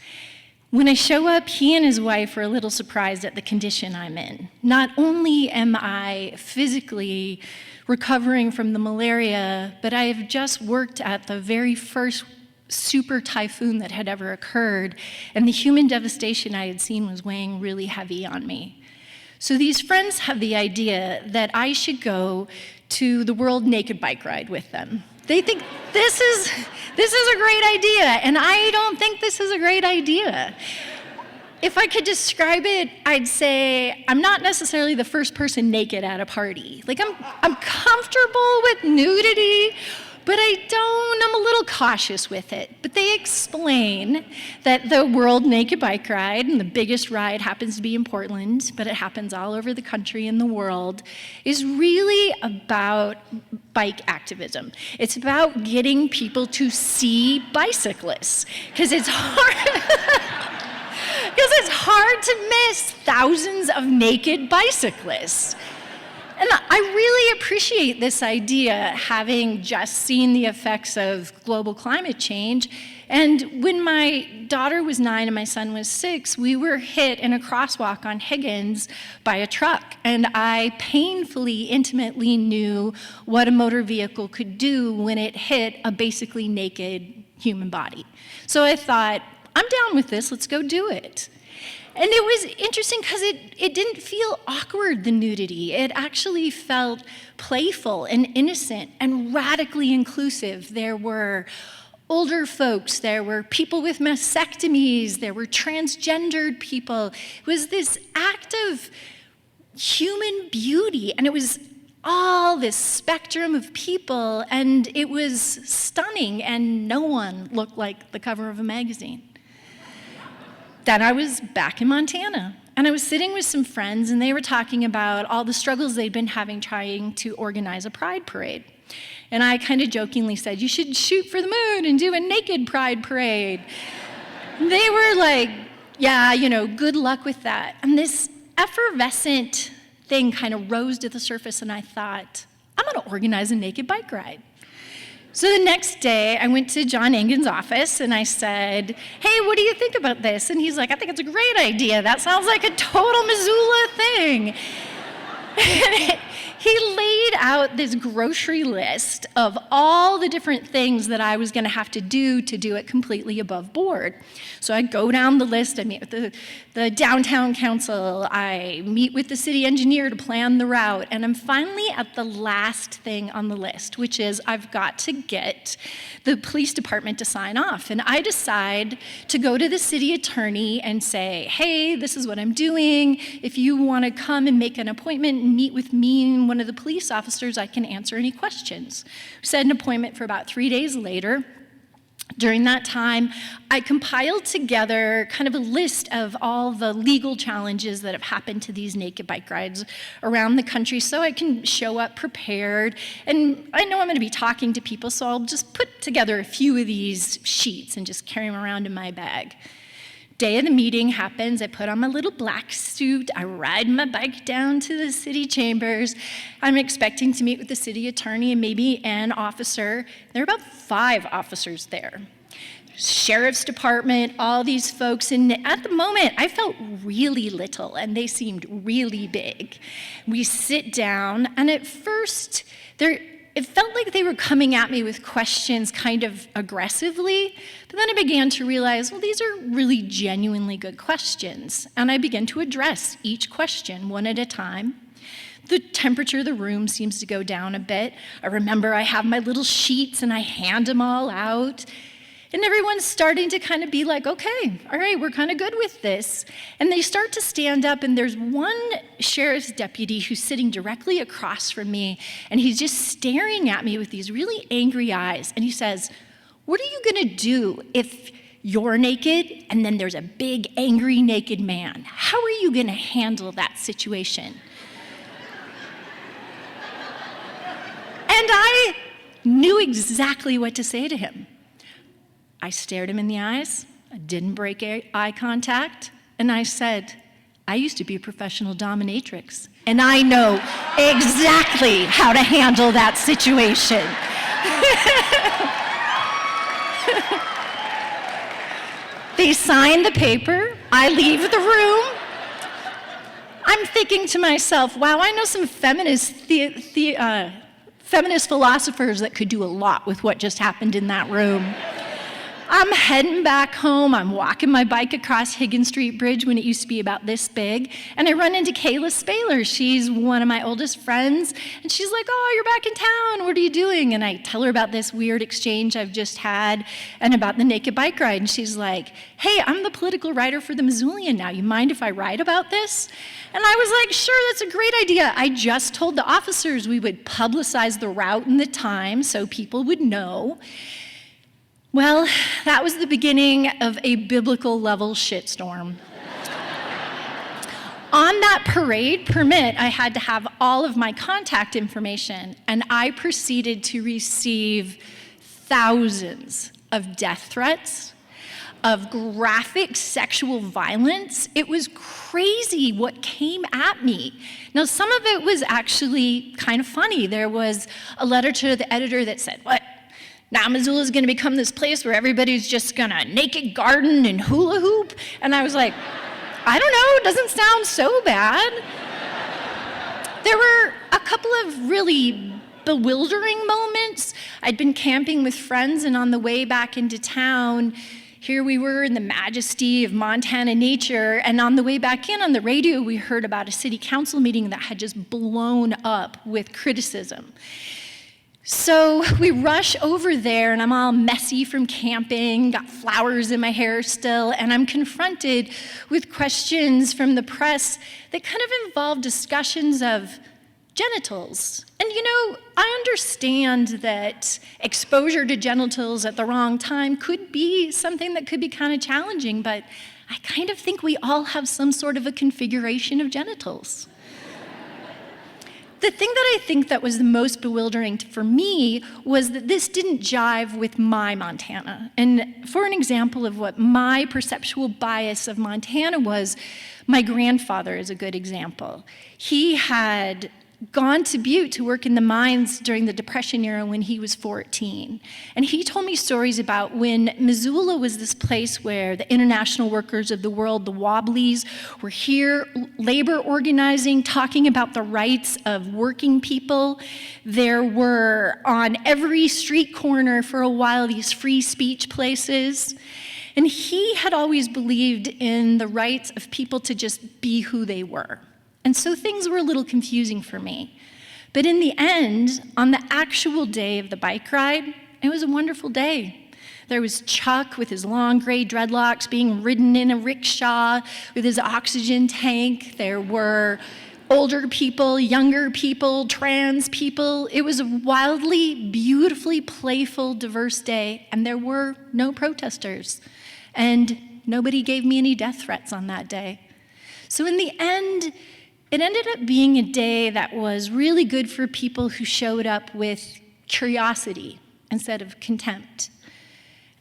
When I show up, he and his wife are a little surprised at the condition I'm in. Not only am I physically recovering from the malaria, but I have just worked at the very first super typhoon that had ever occurred, and the human devastation I had seen was weighing really heavy on me. So these friends have the idea that I should go to the World Naked Bike Ride with them. They think this is a great idea, and I don't think this is a great idea. If I could describe it, I'd say I'm not necessarily the first person naked at a party. Like I'm comfortable with nudity, but I'm a little cautious with it. But they explain that the World Naked Bike Ride, and the biggest ride happens to be in Portland, but it happens all over the country and the world, is really about bike activism. It's about getting people to see bicyclists, because it's hard. Because it's hard to miss thousands of naked bicyclists. And I really appreciate this idea, having just seen the effects of global climate change. And when my daughter was 9 and my son was 6, we were hit in a crosswalk on Higgins by a truck. And I painfully, intimately knew what a motor vehicle could do when it hit a basically naked human body. So I thought, I'm down with this, let's go do it. And it was interesting because it didn't feel awkward, the nudity. It actually felt playful and innocent and radically inclusive. There were older folks, there were people with mastectomies, there were transgendered people. It was this act of human beauty, and it was all this spectrum of people, and it was stunning, and no one looked like the cover of a magazine. Then I was back in Montana, and I was sitting with some friends, and they were talking about all the struggles they'd been having trying to organize a pride parade. And I kind of jokingly said, you should shoot for the moon and do a naked pride parade. They were like, yeah, good luck with that. And this effervescent thing kind of rose to the surface, and I thought, I'm going to organize a naked bike ride. So the next day, I went to John Engen's office, and I said, hey, what do you think about this? And he's like, I think it's a great idea. That sounds like a total Missoula thing. He laid out this grocery list of all the different things that I was going to have to do it completely above board. So I go down the list, I meet with the downtown council, I meet with the city engineer to plan the route, and I'm finally at the last thing on the list, which is I've got to get the police department to sign off. And I decide to go to the city attorney and say, hey, this is what I'm doing. If you want to come and make an appointment and meet with me and one of the police officers, I can answer any questions. We set an appointment for about 3 days later. During that time, I compiled together kind of a list of all the legal challenges that have happened to these naked bike rides around the country so I can show up prepared. And I know I'm going to be talking to people, so I'll just put together a few of these sheets and just carry them around in my bag. Day of the meeting happens, I put on my little black suit, I ride my bike down to the city chambers. I'm expecting to meet with the city attorney and maybe an officer. There are about 5 officers there. Sheriff's department, all these folks, and at the moment, I felt really little, and they seemed really big. We sit down, and at first, it felt like they were coming at me with questions kind of aggressively, but then I began to realize, well, these are really genuinely good questions, and I began to address each question one at a time. The temperature of the room seems to go down a bit. I remember I have my little sheets and I hand them all out. And everyone's starting to kind of be like, okay, all right, we're kind of good with this. And they start to stand up, and there's one sheriff's deputy who's sitting directly across from me, and he's just staring at me with these really angry eyes. And he says, what are you going to do if you're naked and then there's a big, angry, naked man? How are you going to handle that situation? And I knew exactly what to say to him. I stared him in the eyes, I didn't break eye contact, and I said, I used to be a professional dominatrix, and I know exactly how to handle that situation. They sign the paper, I leave the room. I'm thinking to myself, wow, I know some feminist philosophers that could do a lot with what just happened in that room. I'm heading back home. I'm walking my bike across Higgins Street Bridge when it used to be about this big, and I run into Kayla Spaler. She's one of my oldest friends, and she's like, oh, you're back in town. What are you doing? And I tell her about this weird exchange I've just had and about the naked bike ride, and she's like, hey, I'm the political writer for the Missoulian now. You mind if I write about this? And I was like, sure, that's a great idea. I just told the officers we would publicize the route and the time so people would know. Well, that was the beginning of a biblical level shitstorm. On that parade permit, I had to have all of my contact information, and I proceeded to receive thousands of death threats, of graphic sexual violence. It was crazy what came at me. Now, some of it was actually kind of funny. There was a letter to the editor that said, what? Now Missoula's gonna become this place where everybody's just gonna naked garden and hula hoop. And I was like, I don't know, it doesn't sound so bad. There were a couple of really bewildering moments. I'd been camping with friends, and on the way back into town, here we were in the majesty of Montana nature, and on the way back in on the radio, we heard about a city council meeting that had just blown up with criticism. So we rush over there, and I'm all messy from camping, got flowers in my hair still, and I'm confronted with questions from the press that kind of involve discussions of genitals. And you know, I understand that exposure to genitals at the wrong time could be something that could be kind of challenging, but I kind of think we all have some sort of a configuration of genitals. the thing that I think that was the most bewildering for me was that this didn't jive with my Montana. And for an example of what my perceptual bias of Montana was, my grandfather is a good example. He had gone to Butte to work in the mines during the Depression era when he was 14. And he told me stories about when Missoula was this place where the international workers of the world, the Wobblies, were here, labor organizing, talking about the rights of working people. There were on every street corner for a while these free speech places. And he had always believed in the rights of people to just be who they were. And so things were a little confusing for me. But in the end, on the actual day of the bike ride, it was a wonderful day. There was Chuck with his long gray dreadlocks being ridden in a rickshaw with his oxygen tank. There were older people, younger people, trans people. It was a wildly, beautifully playful, diverse day, and there were no protesters. And nobody gave me any death threats on that day. So in the end, it ended up being a day that was really good for people who showed up with curiosity instead of contempt.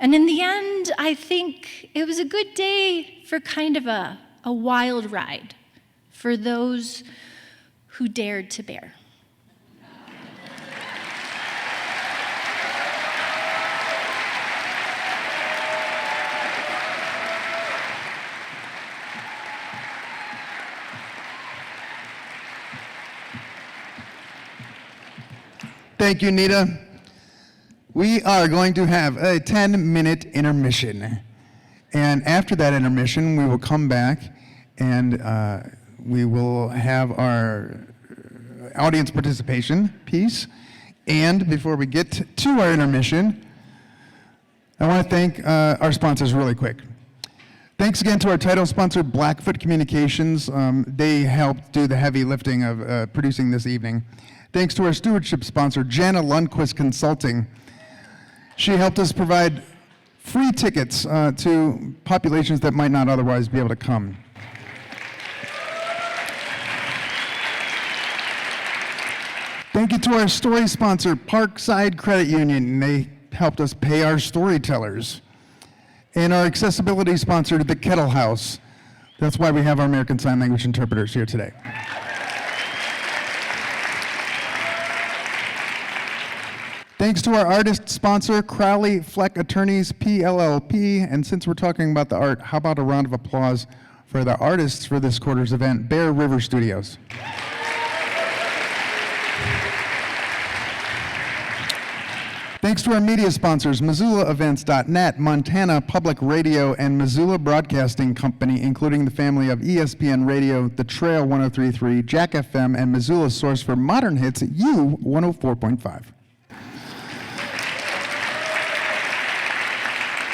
And in the end, I think it was a good day for kind of a wild ride for those who dared to bear. Thank you, Nita. We are going to have a 10-minute intermission. And after that intermission, we will come back and we will have our audience participation piece. And before we get to our intermission, I want to thank our sponsors really quick. Thanks again to our title sponsor, Blackfoot Communications. They helped do the heavy lifting of producing this evening. Thanks to our stewardship sponsor, Jana Lundquist Consulting. She helped us provide free tickets to populations that might not otherwise be able to come. Thank you to our story sponsor, Parkside Credit Union. They helped us pay our storytellers. And our accessibility sponsor, the Kettle House. That's why we have our American Sign Language interpreters here today. Thanks to our artist sponsor, Crowley Fleck Attorneys, PLLP. And since we're talking about the art, how about a round of applause for the artists for this quarter's event, Bear River Studios. Thanks to our media sponsors, MissoulaEvents.net, Montana Public Radio, and Missoula Broadcasting Company, including the family of ESPN Radio, The Trail 103.3, Jack FM, and Missoula's source for modern hits, U 104.5.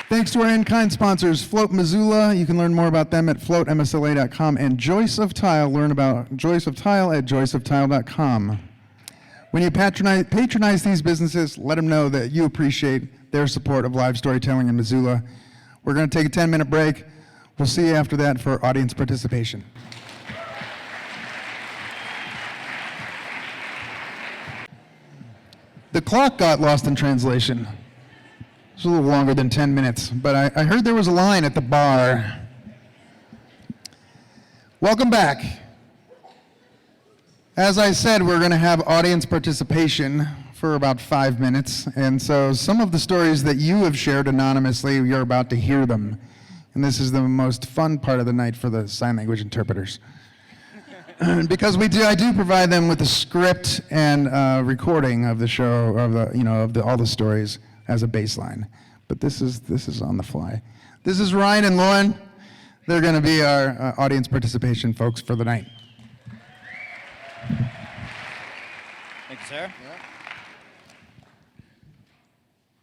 Thanks to our in-kind sponsors, Float Missoula. You can learn more about them at floatmsla.com, and Joyce of Tile. Learn about Joyce of Tile at joyceoftile.com. When you patronize these businesses, let them know that you appreciate their support of live storytelling in Missoula. We're going to take a 10-minute break. We'll see you after that for audience participation. The clock got lost in translation. It's a little longer than 10 minutes, but I heard there was a line at the bar. Welcome back. As I said, we're going to have audience participation for about 5 minutes, and so some of the stories that you have shared anonymously, you're about to hear them. And this is the most fun part of the night for the sign language interpreters. Because I do provide them with a script and recording of the show, of all the stories as a baseline. But this is on the fly. This is Ryan and Lauren. They're going to be our audience participation folks for the night. Thank you, sir. Yeah.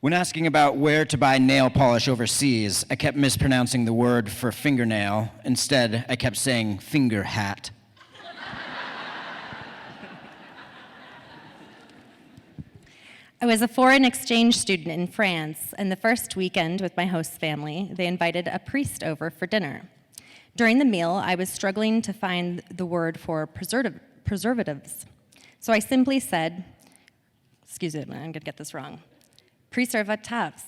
When asking about where to buy nail polish overseas, I kept mispronouncing the word for fingernail. Instead, I kept saying finger hat. I was a foreign exchange student in France, and the first weekend with my host family, they invited a priest over for dinner. During the meal, I was struggling to find the word for preservatives. So I simply said, excuse me, I'm going to get this wrong, preservatifs.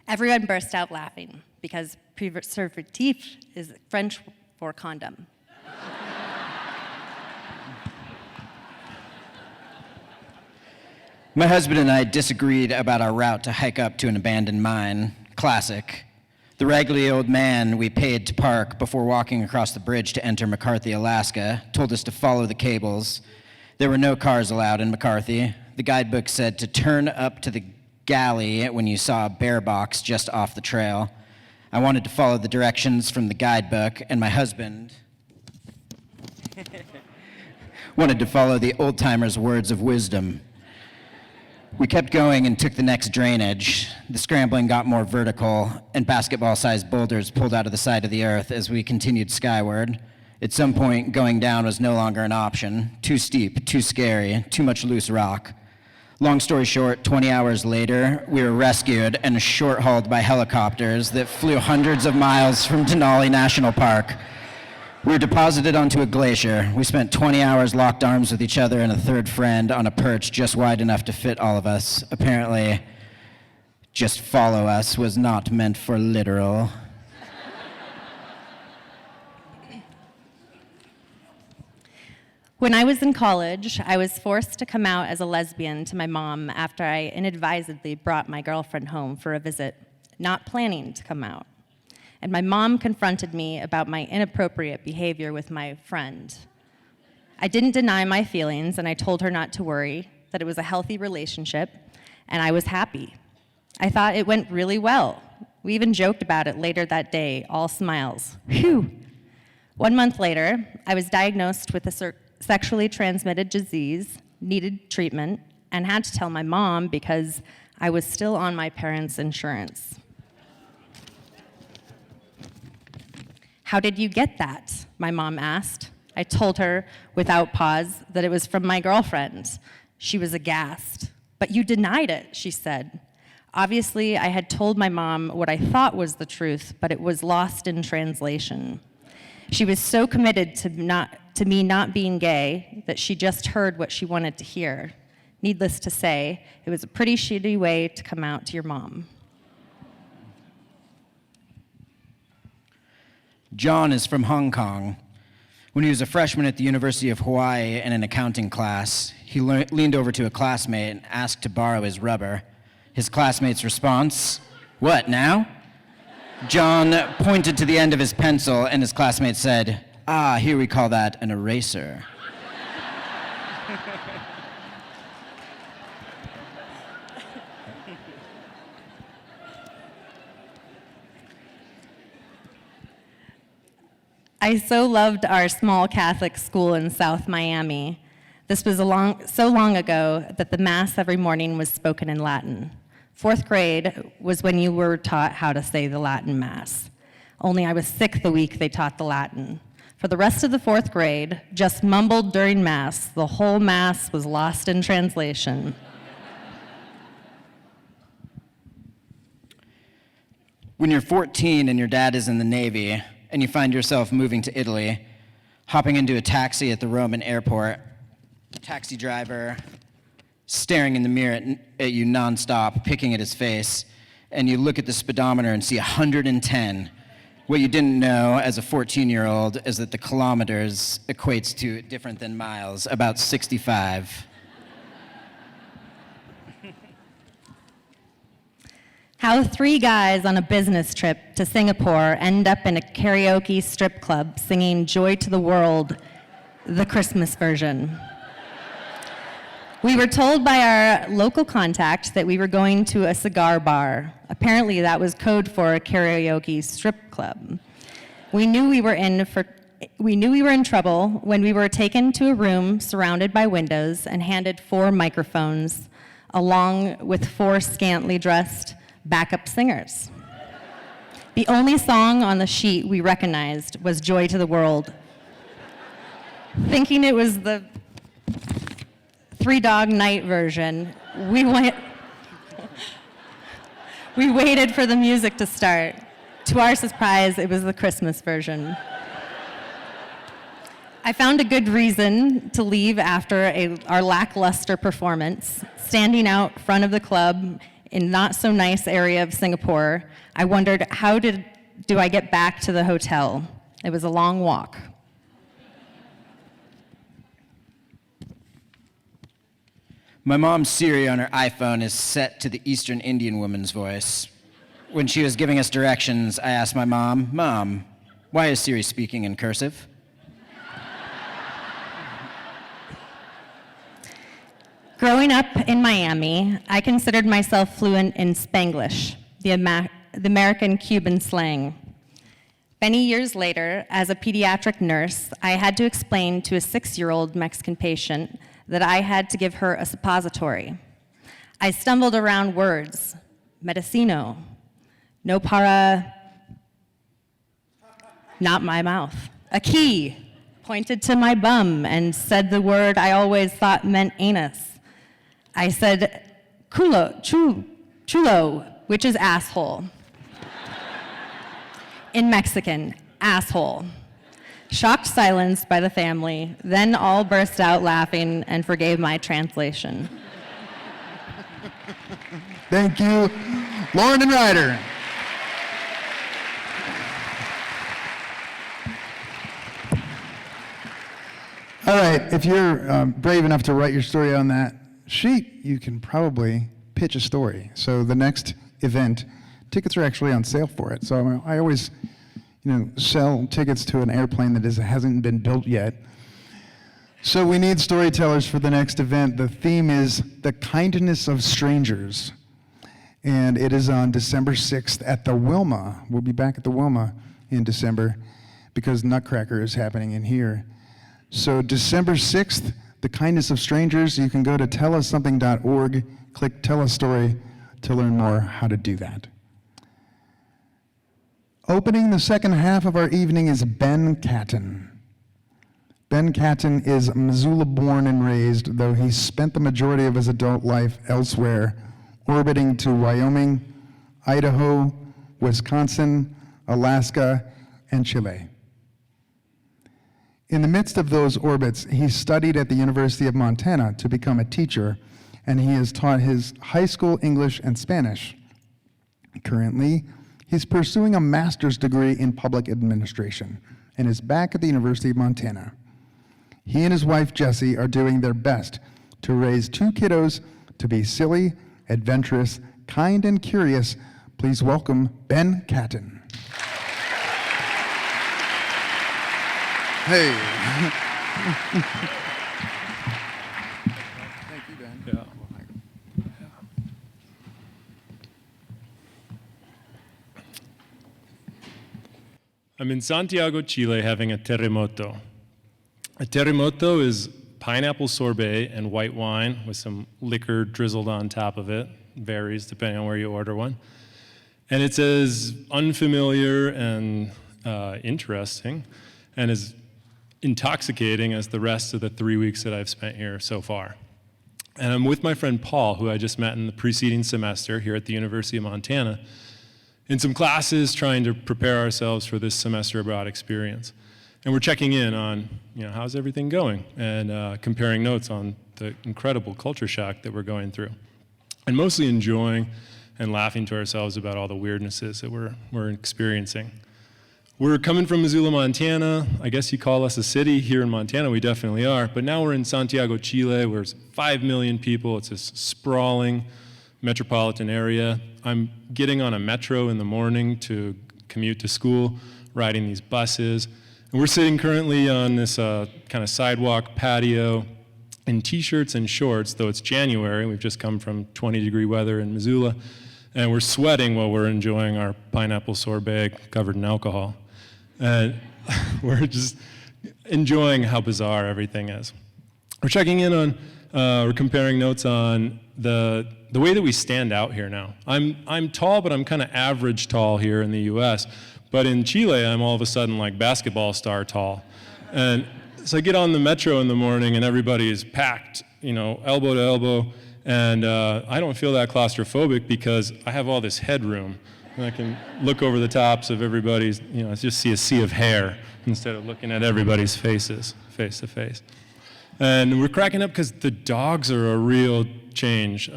Everyone burst out laughing because preservatif is French for condom. My husband and I disagreed about our route to hike up to an abandoned mine. Classic. The raggedy old man we paid to park before walking across the bridge to enter McCarthy, Alaska, told us to follow the cables. There were no cars allowed in McCarthy. The guidebook said to turn up to the galley when you saw a bear box just off the trail. I wanted to follow the directions from the guidebook, and my husband wanted to follow the old-timer's words of wisdom. We kept going and took the next drainage. The scrambling got more vertical, and basketball-sized boulders pulled out of the side of the earth as we continued skyward. At some point, going down was no longer an option. Too steep, too scary, too much loose rock. Long story short, 20 hours later, we were rescued and short-hauled by helicopters that flew hundreds of miles from Denali National Park. We were deposited onto a glacier. We spent 20 hours locked arms with each other and a third friend on a perch just wide enough to fit all of us. Apparently, just follow us was not meant for literal. When I was in college, I was forced to come out as a lesbian to my mom after I inadvisedly brought my girlfriend home for a visit, not planning to come out. And my mom confronted me about my inappropriate behavior with my friend. I didn't deny my feelings, and I told her not to worry, that it was a healthy relationship, and I was happy. I thought it went really well. We even joked about it later that day, all smiles. Phew! 1 month later, I was diagnosed with a sexually transmitted disease, needed treatment, and had to tell my mom because I was still on my parents' insurance. How did you get that? My mom asked. I told her, without pause, that it was from my girlfriend. She was aghast. But you denied it, she said. Obviously, I had told my mom what I thought was the truth, but it was lost in translation. She was so committed to me not being gay that she just heard what she wanted to hear. Needless to say, it was a pretty shitty way to come out to your mom. John is from Hong Kong. When he was a freshman at the University of Hawaii in an accounting class, he leaned over to a classmate and asked to borrow his rubber. His classmate's response, "What, now?" John pointed to the end of his pencil, and his classmate said, "Ah, here we call that an eraser." I so loved our small Catholic school in South Miami. This was so long ago that the Mass every morning was spoken in Latin. 4th grade was when you were taught how to say the Latin Mass. Only I was sick the week they taught the Latin. For the rest of the 4th grade, just mumbled during Mass. The whole Mass was lost in translation. When you're 14 and your dad is in the Navy, and you find yourself moving to Italy, hopping into a taxi at the Roman airport, the taxi driver staring in the mirror at you nonstop, picking at his face, and you look at the speedometer and see 110. What you didn't know as a 14-year-old is that the kilometers equates to different than miles, about 65. How 3 guys on a business trip to Singapore end up in a karaoke strip club singing Joy to the World, the Christmas version. We were told by our local contact that we were going to a cigar bar. Apparently that was code for a karaoke strip club. We knew we were in trouble when we were taken to a room surrounded by windows and handed 4 microphones, along with 4 scantily dressed backup singers. The only song on the sheet we recognized was Joy to the World. Thinking it was the 3 Dog Night version, we waited for the music to start. To our surprise, it was the Christmas version. I found a good reason to leave after our lackluster performance. Standing out front of the club in not so nice area of Singapore, I wondered how do I get back to the hotel? It was a long walk. My mom's Siri on her iPhone is set to the Eastern Indian woman's voice. When she was giving us directions, I asked my mom, "Mom, why is Siri speaking in cursive?" Growing up in Miami, I considered myself fluent in Spanglish, the American-Cuban slang. Many years later, as a pediatric nurse, I had to explain to a 6-year-old Mexican patient that I had to give her a suppository. I stumbled around words, medicino, no para, not my mouth, a key, pointed to my bum and said the word I always thought meant anus. I said chulo, which is asshole. In Mexican, asshole. Shocked silence by the family, then all burst out laughing and forgave my translation. Thank you, Lauren and Ryder. All right, if you're brave enough to write your story on that sheet, you can probably pitch a story. So the next event, tickets are actually on sale for it. So I always, sell tickets to an airplane that hasn't been built yet. So we need storytellers for the next event. The theme is the kindness of strangers. And it is on December 6th at the Wilma. We'll be back at the Wilma in December because Nutcracker is happening in here. So December 6th, the kindness of strangers. You can go to tellussomething.org, click Tell a Story to learn more how to do that. Opening the second half of our evening is Ben Catton. Ben Catton is Missoula born and raised, though he spent the majority of his adult life elsewhere, orbiting to Wyoming, Idaho, Wisconsin, Alaska, and Chile. In the midst of those orbits, he studied at the University of Montana to become a teacher, and he has taught his high school English and Spanish. Currently, he's pursuing a master's degree in public administration and is back at the University of Montana. He and his wife, Jessie, are doing their best to raise 2 kiddos to be silly, adventurous, kind, and curious. Please welcome Ben Catton. Hey. Thank you, Ben. Yeah. I'm in Santiago, Chile, having a terremoto. A terremoto is pineapple sorbet and white wine with some liquor drizzled on top of it. Varies depending on where you order one. And it's as unfamiliar and interesting and as intoxicating as the rest of the 3 weeks that I've spent here so far. And I'm with my friend Paul, who I just met in the preceding semester here at the University of Montana, in some classes trying to prepare ourselves for this semester abroad experience. And we're checking in on, how's everything going, and comparing notes on the incredible culture shock that we're going through. And mostly enjoying and laughing to ourselves about all the weirdnesses that we're experiencing. We're coming from Missoula, Montana. I guess you call us a city here in Montana. We definitely are. But now we're in Santiago, Chile, where there's 5 million people. It's this sprawling metropolitan area. I'm getting on a metro in the morning to commute to school, riding these buses. And we're sitting currently on this kind of sidewalk patio in t-shirts and shorts, though it's January. We've just come from 20-degree weather in Missoula. And we're sweating while we're enjoying our pineapple sorbet covered in alcohol. And we're just enjoying how bizarre everything is. We're checking in on, we're comparing notes on the way that we stand out here now. I'm tall, but I'm kind of average tall here in the US. But in Chile, I'm all of a sudden like basketball star tall. And so I get on the metro in the morning and everybody is packed, elbow to elbow. And I don't feel that claustrophobic because I have all this headroom. And I can look over the tops of everybody's, just see a sea of hair instead of looking at everybody's faces. face to face. And we're cracking up because the dogs are a real change.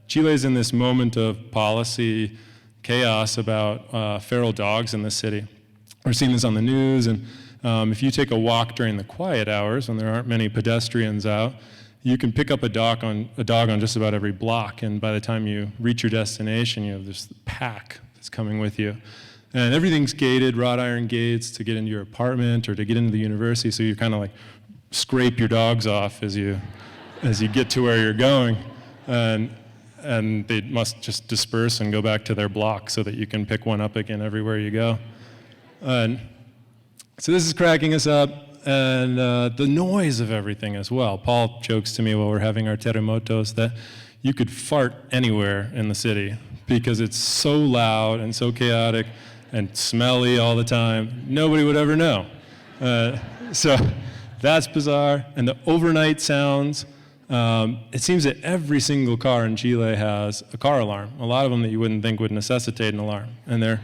Chile's in this moment of policy chaos about feral dogs in the city. We're seeing this on the news, and if you take a walk during the quiet hours when there aren't many pedestrians out, you can pick up a dog on just about every block, and by the time you reach your destination, you have this pack that's coming with you. And everything's gated, wrought iron gates to get into your apartment or to get into the university, so you kind of like scrape your dogs off as you get to where you're going. And they must just disperse and go back to their block so that you can pick one up again everywhere you go. And so this is cracking us up, and the noise of everything as well. Paul jokes to me while we're having our terremotos that you could fart anywhere in the city because it's so loud and so chaotic and smelly all the time. Nobody would ever know. So that's bizarre. And the overnight sounds. It seems that every single car in Chile has a car alarm. A lot of them that you wouldn't think would necessitate an alarm. And they're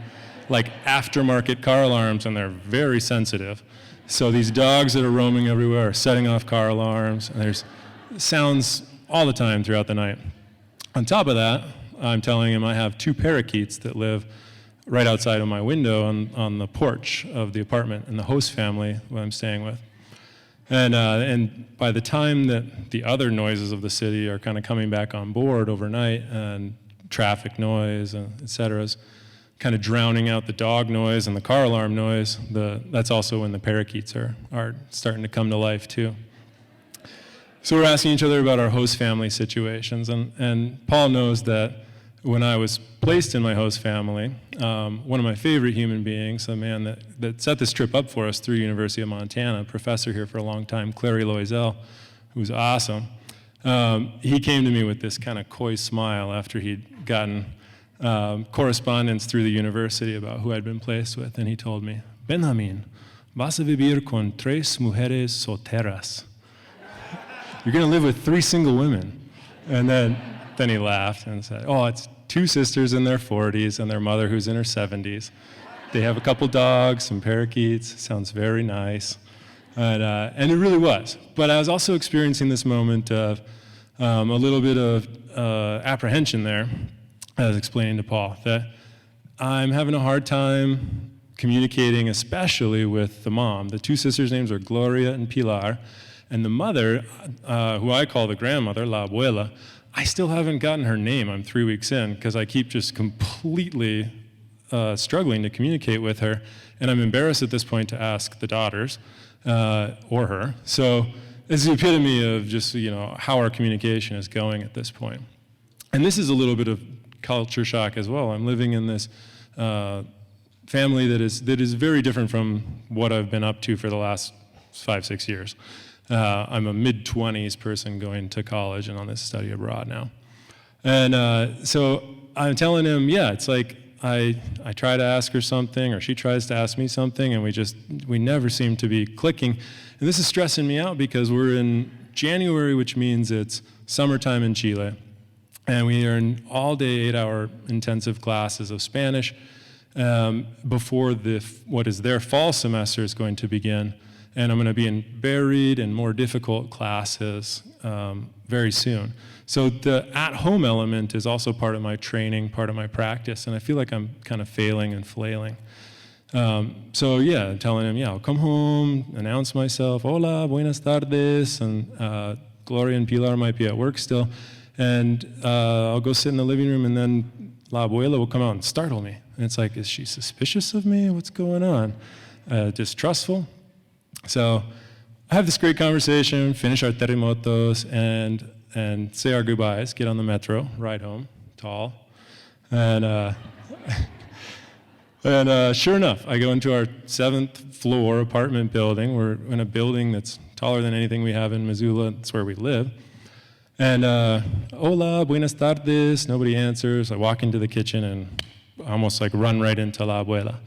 like aftermarket car alarms, and they're very sensitive. So these dogs that are roaming everywhere are setting off car alarms, and there's sounds all the time throughout the night. On top of that, I'm telling him I have 2 parakeets that live right outside of my window on the porch of the apartment, and the host family that I'm staying with. And by the time that the other noises of the city are kind of coming back on board overnight, and traffic noise, et cetera, is kind of drowning out the dog noise and the car alarm noise, that's also when the parakeets are starting to come to life too. So we're asking each other about our host family situations, and Paul knows that when I was placed in my host family, one of my favorite human beings, a man that set this trip up for us through University of Montana, a professor here for a long time, Clary Loisel, who's awesome, he came to me with this kind of coy smile after he'd gotten correspondence through the university about who I'd been placed with, and he told me, "Benjamin, vas a vivir con 3 mujeres solteras." You're going to live with 3 single women. And then he laughed and said, "Oh, it's 2 sisters in their 40s and their mother who's in her 70s. They have a couple dogs, some parakeets. Sounds very nice." And it really was. But I was also experiencing this moment of a little bit of apprehension there. I was explaining to Paul that I'm having a hard time communicating, especially with the mom. The 2 sisters' names are Gloria and Pilar. And the mother, who I call the grandmother, La Abuela, I still haven't gotten her name. I'm 3 weeks in because I keep just completely struggling to communicate with her. And I'm embarrassed at this point to ask the daughters or her. So it's the epitome of just, how our communication is going at this point. And this is a little bit of culture shock as well. I'm living in this family that is very different from what I've been up to for the last 5-6 years. I'm a mid-20s person going to college and on this study abroad now. And so I'm telling him, it's like I try to ask her something or she tries to ask me something, and we never seem to be clicking. And this is stressing me out because we're in January, which means it's summertime in Chile. And we are in all-day 8-hour intensive classes of Spanish before what is their fall semester is going to begin. And I'm going to be in varied and more difficult classes very soon. So the at-home element is also part of my training, part of my practice, and I feel like I'm kind of failing and flailing. I'm telling him, I'll come home, announce myself, hola, buenas tardes, and Gloria and Pilar might be at work still. And I'll go sit in the living room, and then La Abuela will come out and startle me. And it's like, is she suspicious of me? What's going on? Distrustful? So I have this great conversation, finish our terremotos, and say our goodbyes, get on the metro, ride home, tall. And sure enough, I go into our 7th floor apartment building. We're in a building that's taller than anything we have in Missoula. That's where we live. And hola, buenas tardes, nobody answers. I walk into the kitchen and almost like run right into La Abuela.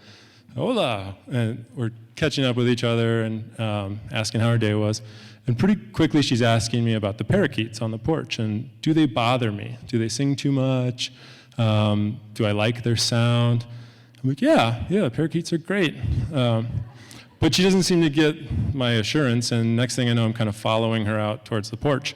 Hola, and we're catching up with each other and asking how her day was. And pretty quickly she's asking me about the parakeets on the porch, and do they bother me? Do they sing too much? Do I like their sound? I'm like, yeah, parakeets are great. But she doesn't seem to get my assurance, and next thing I know, I'm kind of following her out towards the porch.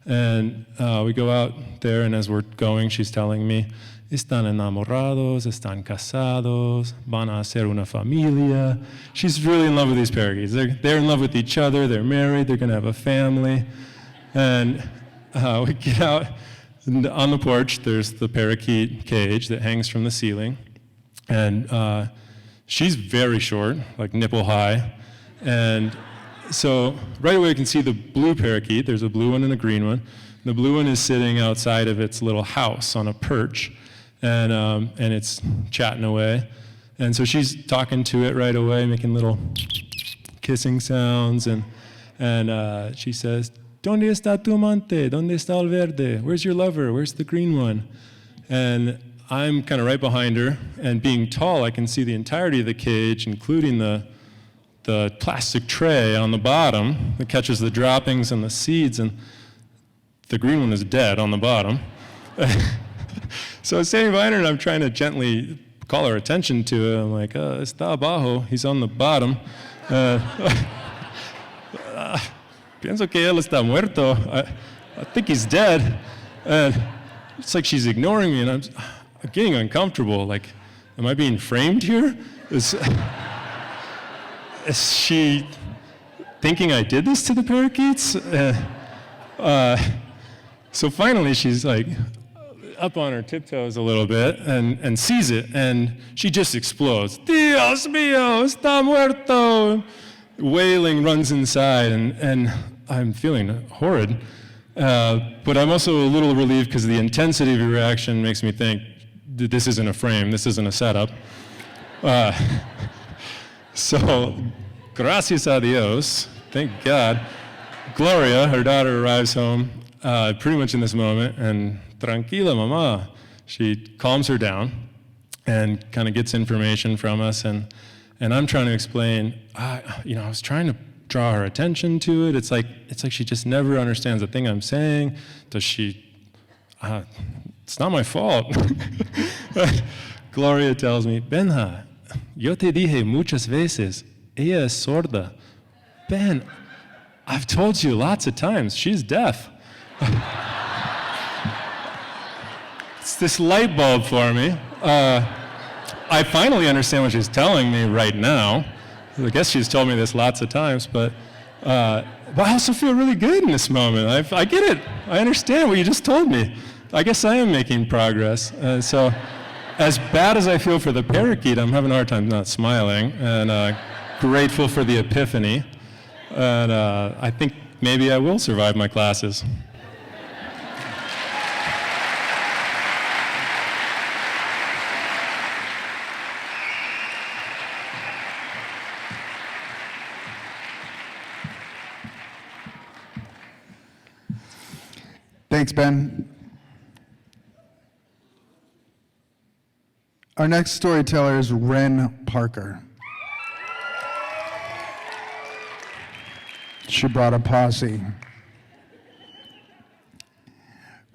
And we go out there, and as we're going, she's telling me, están enamorados, están casados, van a hacer una familia. She's really in love with these parakeets. They're in love with each other, they're married, they're gonna have a family. And we get out, and on the porch, there's the parakeet cage that hangs from the ceiling. And she's very short, like nipple high. And so right away you can see the blue parakeet. There's a blue one and a green one. The blue one is sitting outside of its little house on a perch, and it's chatting away. And so she's talking to it right away, making little kissing sounds. And she says, ¿Dónde está tu amante? ¿Dónde está el verde? Where's your lover? Where's the green one? And I'm kind of right behind her, and being tall, I can see the entirety of the cage, including the plastic tray on the bottom that catches the droppings and the seeds, and the green one is dead on the bottom. So I was standing behind her, and I'm trying to gently call her attention to it. I'm like, está abajo, he's on the bottom. Pienso que él está muerto. I think he's dead. And it's like she's ignoring me, and I'm getting uncomfortable. Like, am I being framed here? Is she thinking I did this to the parakeets? So finally she's like up on her tiptoes a little bit and sees it, and she just explodes. Dios mío, está muerto! Wailing, runs inside, and I'm feeling horrid. But I'm also a little relieved because the intensity of your reaction makes me think that this isn't a frame, this isn't a setup. So, gracias a Dios, thank God, Gloria, her daughter, arrives home pretty much in this moment, and tranquila, mamá. She calms her down and kind of gets information from us, and I'm trying to explain, I was trying to draw her attention to it. It's like she just never understands the thing I'm saying. Does she? It's not my fault. Gloria tells me, Benja, yo te dije muchas veces, ella es sorda. Ben, I've told you lots of times, she's deaf. It's this light bulb for me. I finally understand what she's telling me right now. I guess she's told me this lots of times, but I also feel really good in this moment. I get it. I understand what you just told me. I guess I am making progress. So as bad as I feel for the parakeet, I'm having a hard time not smiling, and grateful for the epiphany. And I think maybe I will survive my classes. Thanks, Ben. Our next storyteller is Wren Parker. She brought a posse.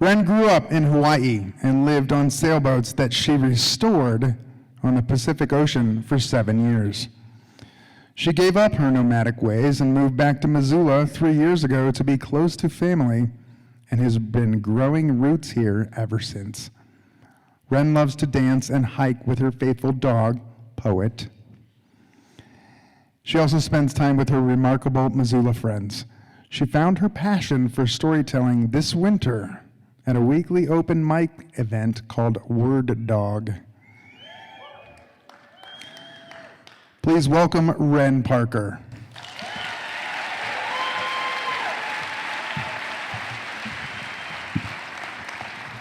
Wren grew up in Hawaii and lived on sailboats that she restored on the Pacific Ocean for 7 years. She gave up her nomadic ways and moved back to Missoula 3 years ago to be close to family, and has been growing roots here ever since. Wren loves to dance and hike with her faithful dog, Poet. She also spends time with her remarkable Missoula friends. She found her passion for storytelling this winter at a weekly open mic event called Word Dog. Please welcome Wren Parker.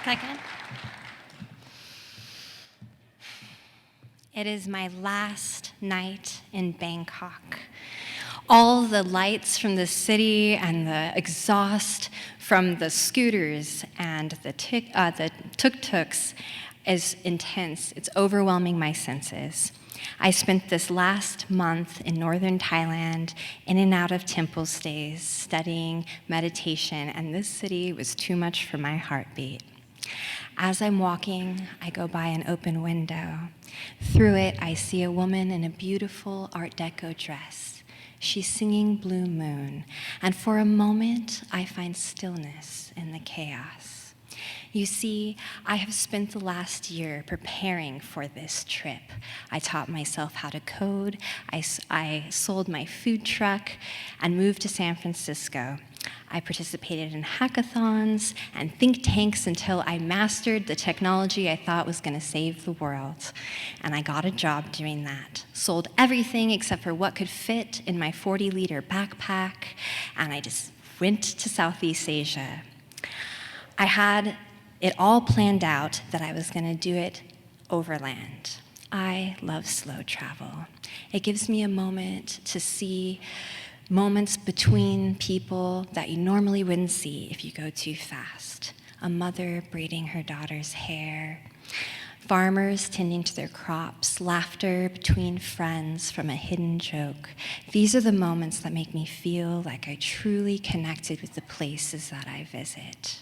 Second. It is my last night in Bangkok. All the lights from the city and the exhaust from the scooters and the tuk-tuks is intense. It's overwhelming my senses. I spent this last month in northern Thailand, in and out of temple stays, studying meditation, and this city was too much for my heartbeat. As I'm walking, I go by an open window. Through it, I see a woman in a beautiful Art Deco dress. She's singing Blue Moon, and for a moment, I find stillness in the chaos. You see, I have spent the last year preparing for this trip. I taught myself how to code, I sold my food truck, and moved to San Francisco. I participated in hackathons and think tanks until I mastered the technology I thought was going to save the world. And I got a job doing that. Sold everything except for what could fit in my 40-liter backpack, and I just went to Southeast Asia. I had it all planned out that I was going to do it overland. I love slow travel. It gives me a moment to see moments between people that you normally wouldn't see if you go too fast. A mother braiding her daughter's hair, farmers tending to their crops, laughter between friends from a hidden joke. These are the moments that make me feel like I truly connected with the places that I visit.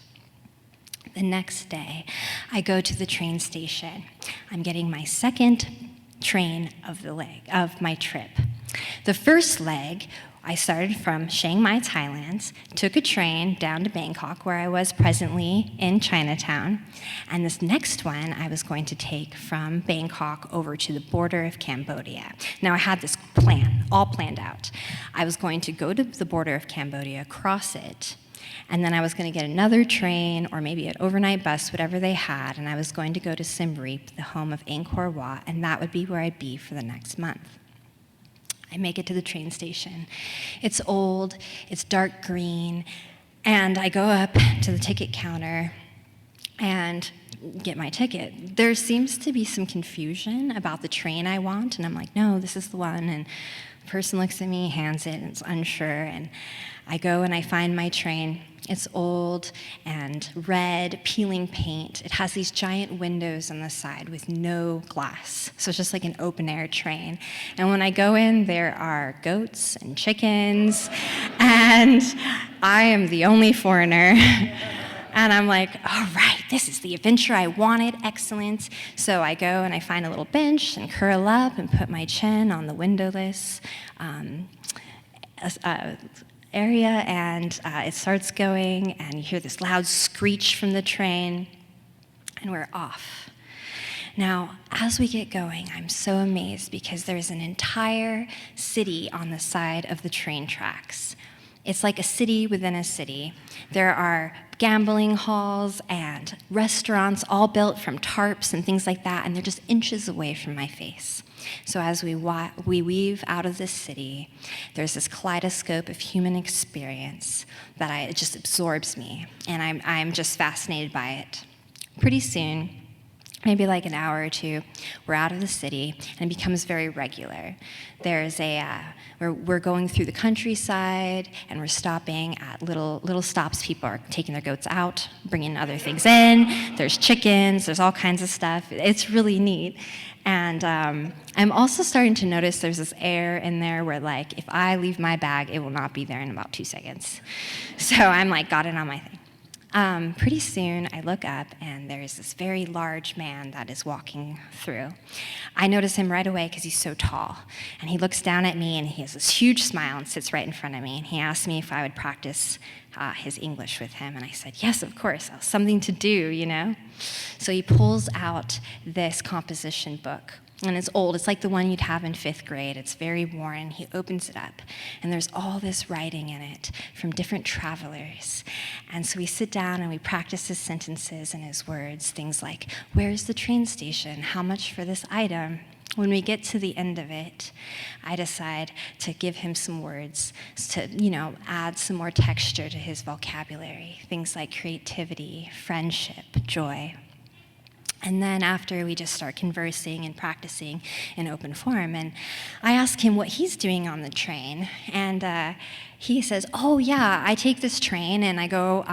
The next day, I go to the train station. I'm getting my second train of my trip. The first leg, I started from Chiang Mai, Thailand, took a train down to Bangkok, where I was presently in Chinatown, and this next one I was going to take from Bangkok over to the border of Cambodia. Now I had this plan, all planned out. I was going to go to the border of Cambodia, cross it, and then I was going to get another train or maybe an overnight bus, whatever they had, and I was going to go to Siem Reap, the home of Angkor Wat, and that would be where I'd be for the next month. I make it to the train station. It's old, it's dark green, and I go up to the ticket counter and get my ticket. There seems to be some confusion about the train I want, and I'm like, no, this is the one, and the person looks at me, hands it, and it's unsure, and I go and I find my train. It's old and red, peeling paint. It has these giant windows on the side with no glass. So it's just like an open-air train. And when I go in, there are goats and chickens, and I am the only foreigner. And I'm like, all right, this is the adventure I wanted, excellent. So I go and I find a little bench and curl up and put my chin on the windowless area, and it starts going, and you hear this loud screech from the train, and we're off. Now, as we get going, I'm so amazed because there's an entire city on the side of the train tracks. It's like a city within a city. There are gambling halls and restaurants all built from tarps and things like that, and they're just inches away from my face. So as we weave out of this city, there's this kaleidoscope of human experience that it just absorbs me, and I'm just fascinated by it. Pretty soon, maybe like an hour or two, we're out of the city, and it becomes very regular. There's we're going through the countryside, and we're stopping at little stops. People are taking their goats out, bringing other things in. There's chickens, there's all kinds of stuff. It's really neat. And I'm also starting to notice there's this air in there where, like, if I leave my bag, it will not be there in about 2 seconds. So I'm like, got it on my thing. Pretty soon, I look up, and there's this very large man that is walking through. I notice him right away because he's so tall. And he looks down at me, and he has this huge smile and sits right in front of me. And he asked me if I would practice his English with him. And I said, yes, of course. Something to do, you know? So he pulls out this composition book. And it's old. It's like the one you'd have in 5th grade. It's very worn. He opens it up, and there's all this writing in it from different travelers. And so we sit down and we practice his sentences and his words, things like, where's the train station? How much for this item? When we get to the end of it, I decide to give him some words to, add some more texture to his vocabulary, things like creativity, friendship, joy. And then after, we just start conversing and practicing in open form. And I ask him what he's doing on the train. And he says, oh, yeah, I take this train and I go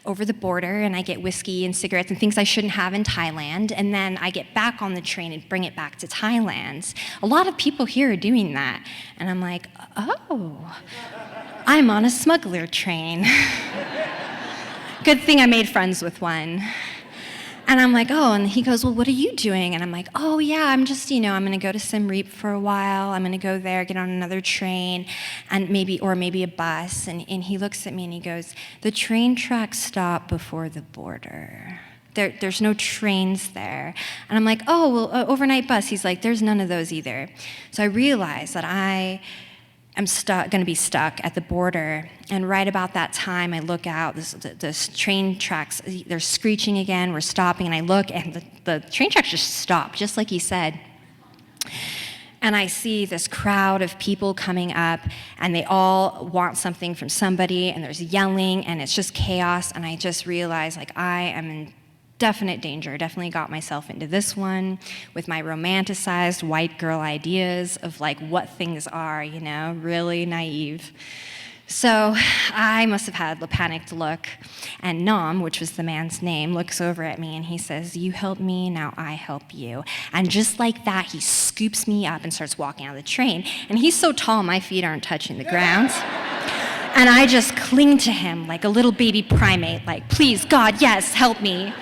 over the border and I get whiskey and cigarettes and things I shouldn't have in Thailand. And then I get back on the train and bring it back to Thailand. A lot of people here are doing that. And I'm like, oh, I'm on a smuggler train. Good thing I made friends with one. And I'm like, oh, and he goes, well, what are you doing? And I'm like, oh, yeah, I'm just, I'm going to go to Siem Reap for a while. I'm going to go there, get on another train, and maybe a bus. And he looks at me and he goes, the train tracks stop before the border. There's no trains there. And I'm like, oh, well, overnight bus. He's like, there's none of those either. So I realized that I am going to be stuck at the border. And right about that time, I look out, this train tracks, they're screeching again, we're stopping, and I look, and the train tracks just stop, just like he said. And I see this crowd of people coming up, and they all want something from somebody, and there's yelling, and it's just chaos, and I just realize, like, I am in definite danger. Definitely got myself into this one with my romanticized white girl ideas of like what things are, really naive. So I must have had a panicked look, and Nam, which was the man's name, looks over at me and he says, you help me, now I help you. And just like that, he scoops me up and starts walking out of the train. And he's so tall, my feet aren't touching the ground. And I just cling to him like a little baby primate, like, please, God, yes, help me.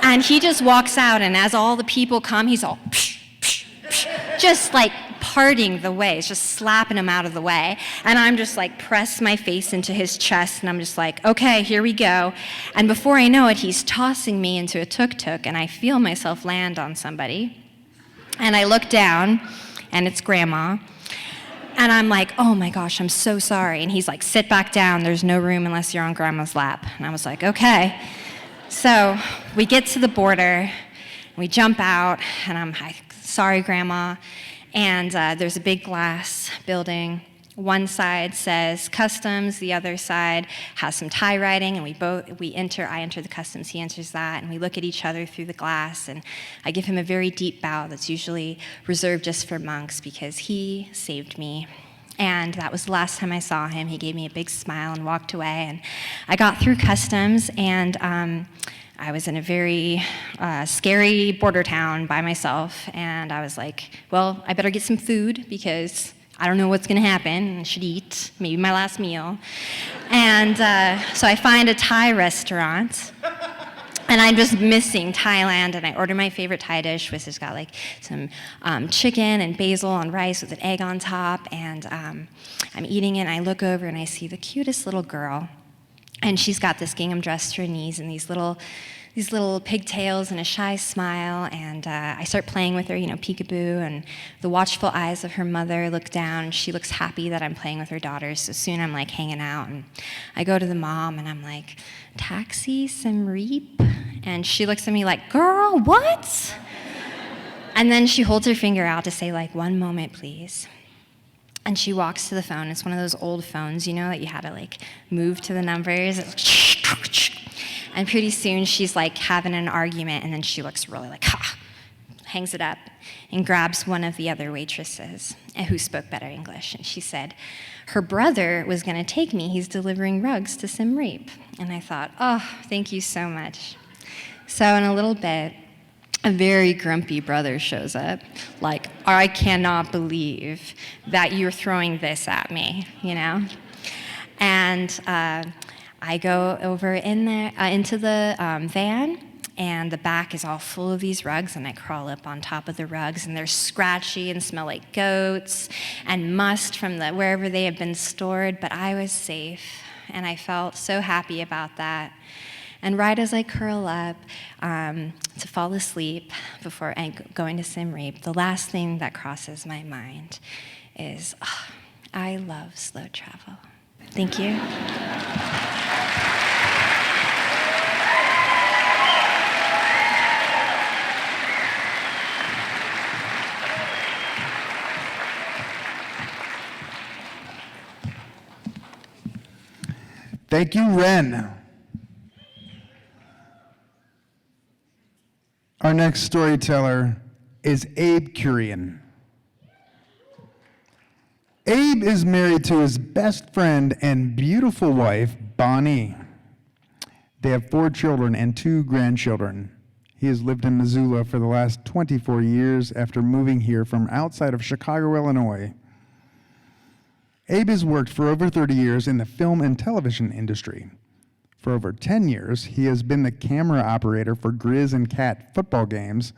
And he just walks out, and as all the people come, he's all psh, psh, psh, just like parting the way, just slapping him out of the way. And I'm just like press my face into his chest, and I'm just like, okay, here we go. And before I know it, he's tossing me into a tuk-tuk, and I feel myself land on somebody. And I look down, and it's Grandma. And I'm like, oh my gosh, I'm so sorry. And he's like, sit back down, there's no room unless you're on Grandma's lap. And I was like, okay. So we get to the border, we jump out, and I'm like, sorry, Grandma. And there's a big glass building. One side says customs, the other side has some Thai writing, and I enter the customs, he enters that, and we look at each other through the glass, and I give him a very deep bow that's usually reserved just for monks because he saved me. And that was the last time I saw him. He gave me a big smile and walked away. And I got through customs, and I was in a very scary border town by myself. And I was like, well, I better get some food because I don't know what's going to happen. I should eat, maybe my last meal. And so I find a Thai restaurant. And I'm just missing Thailand, and I order my favorite Thai dish, which has got like some chicken and basil on rice with an egg on top, and I'm eating it, and I look over and I see the cutest little girl, and she's got this gingham dress to her knees and these little pigtails and a shy smile, and I start playing with her, peekaboo, and the watchful eyes of her mother look down, and she looks happy that I'm playing with her daughters, so soon I'm like hanging out, and I go to the mom, and I'm like, taxi, Siem Reap? And she looks at me like, girl, what? And then she holds her finger out to say, like, one moment, please. And she walks to the phone. It's one of those old phones, that you had to, like, move to the numbers. And pretty soon she's, like, having an argument, and then she looks really like, ha, hangs it up, and grabs one of the other waitresses who spoke better English. And she said, her brother was going to take me. He's delivering rugs to Siem Reap. And I thought, oh, thank you so much. So in a little bit, a very grumpy brother shows up, like, I cannot believe that you're throwing this at me, And I go over in there into the van, and the back is all full of these rugs, and I crawl up on top of the rugs, and they're scratchy and smell like goats and must from wherever they have been stored, but I was safe, and I felt so happy about that. And right as I curl up to fall asleep before going to Siem Reap, the last thing that crosses my mind is, oh, I love slow travel. Thank you. Thank you, Ren. Our next storyteller is Abe Kurien. Abe is married to his best friend and beautiful wife, Bonnie. They have 4 children and 2 grandchildren. He has lived in Missoula for the last 24 years after moving here from outside of Chicago, Illinois. Abe has worked for over 30 years in the film and television industry. For over 10 years, he has been the camera operator for Grizz and Cat football games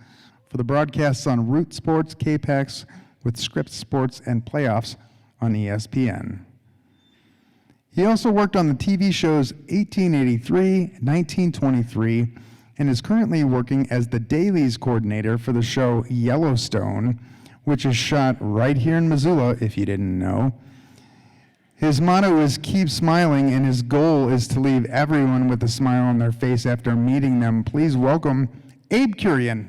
for the broadcasts on Root Sports, KPEX, with Scripps Sports and Playoffs on ESPN. He also worked on the TV shows 1883, 1923, and is currently working as the dailies coordinator for the show Yellowstone, which is shot right here in Missoula, if you didn't know. His motto is keep smiling, and his goal is to leave everyone with a smile on their face after meeting them. Please welcome Abe Kurien.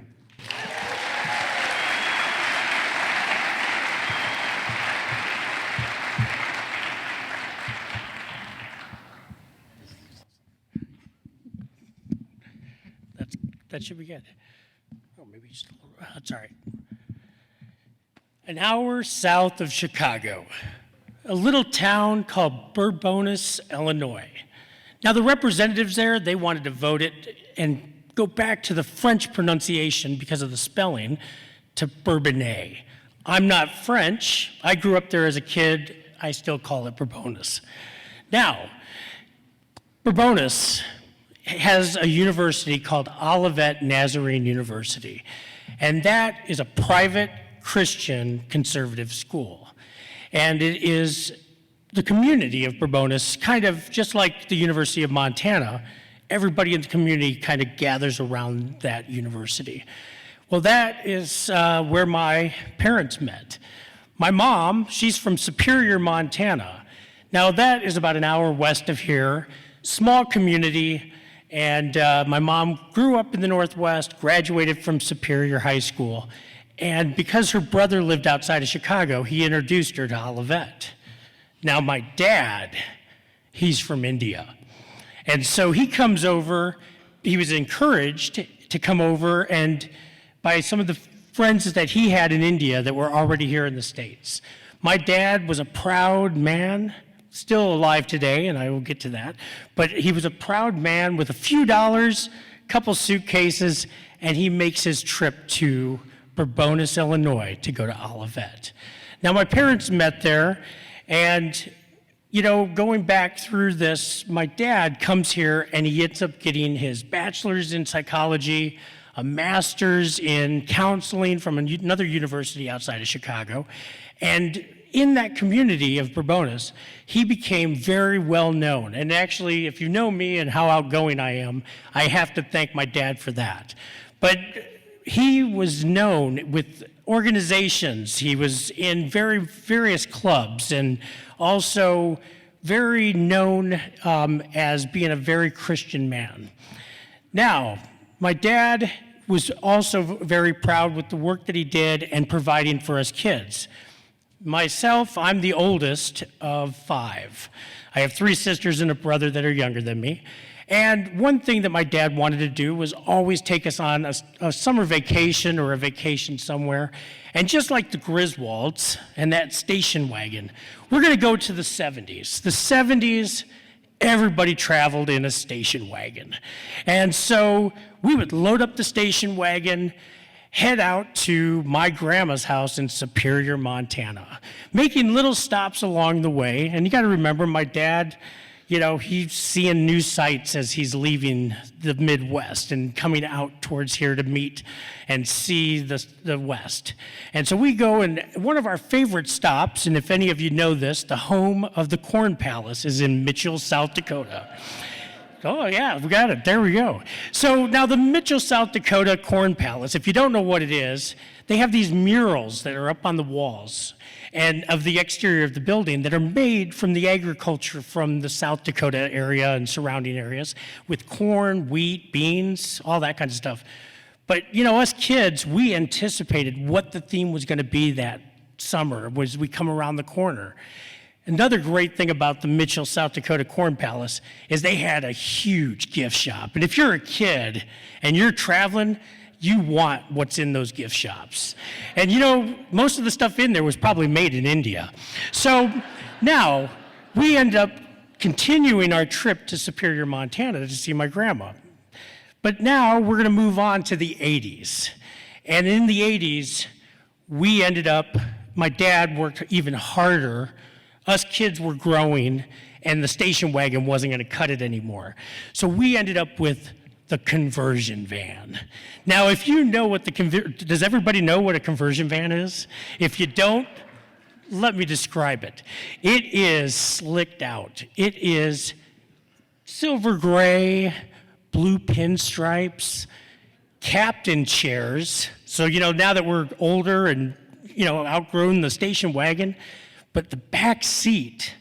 That should be good. Oh, maybe just a little, that's all right. An hour south of Chicago, a little town called Bourbonnais, Illinois. Now the representatives there, they wanted to vote it and go back to the French pronunciation because of the spelling to Bourbonnais. I'm not French. I grew up there as a kid. I still call it Bourbonnais. Now, Bourbonnais has a university called Olivet Nazarene University, and that is a private Christian conservative school. And it is the community of Bourbonnais, kind of just like the University of Montana, everybody in the community kind of gathers around that university. Well, that is where my parents met. My mom, she's from Superior, Montana. Now that is about an hour west of here, small community. And my mom grew up in the Northwest, graduated from Superior High School, and because her brother lived outside of Chicago, he introduced her to Olivet. Now my dad, he's from India. And so he comes over, he was encouraged to come over and by some of the friends that he had in India that were already here in the States. My dad was a proud man, still alive today, and I will get to that. But he was a proud man with a few dollars, couple suitcases, and he makes his trip to Bourbonnais, Illinois to go to Olivet. Now, my parents met there, and, you know, going back through this, my dad comes here and he ends up getting his bachelor's in psychology, a master's in counseling from another university outside of Chicago, and in that community of Bourbonnais, he became very well known. And actually, if you know me and how outgoing I am, I have to thank my dad for that. But he was known with organizations. He was in various clubs and also very known as being a very Christian man. Now, my dad was also very proud with the work that he did and providing for us kids. Myself, I'm the oldest of 5. I have 3 sisters and a brother that are younger than me. And one thing that my dad wanted to do was always take us on a summer vacation or a vacation somewhere. And just like the Griswolds and that station wagon, we're going to go to the 70s. The 70s, everybody traveled in a station wagon. And so we would load up the station wagon, head out to my grandma's house in Superior, Montana, making little stops along the way. And you got to remember, my dad, you know, he's seeing new sights as he's leaving the Midwest and coming out towards here to meet and see the West. And so we go, and one of our favorite stops, and if any of you know this, the home of the Corn Palace is in Mitchell, South Dakota. Oh, yeah, we got it. There we go. So now the Mitchell, South Dakota Corn Palace, if you don't know what it is, they have these murals that are up on the walls and of the exterior of the building that are made from the agriculture from the South Dakota area and surrounding areas with corn, wheat, beans, all that kind of stuff. But, you know, us kids, we anticipated what the theme was going to be that summer as we come around the corner. Another great thing about the Mitchell, South Dakota Corn Palace is they had a huge gift shop. And if you're a kid and you're traveling, you want what's in those gift shops. And you know, most of the stuff in there was probably made in India. So now we end up continuing our trip to Superior, Montana to see my grandma. But now we're gonna move on to the 80s. And in the 80s, we ended up, my dad worked even harder. Us kids were growing, and the station wagon wasn't going to cut it anymore. So we ended up with the conversion van. Now, if you know what does everybody know what a conversion van is? If you don't, let me describe it. It is slicked out. It is silver gray, blue pinstripes, captain chairs. So, now that we're older and, outgrown the station wagon, but the back seat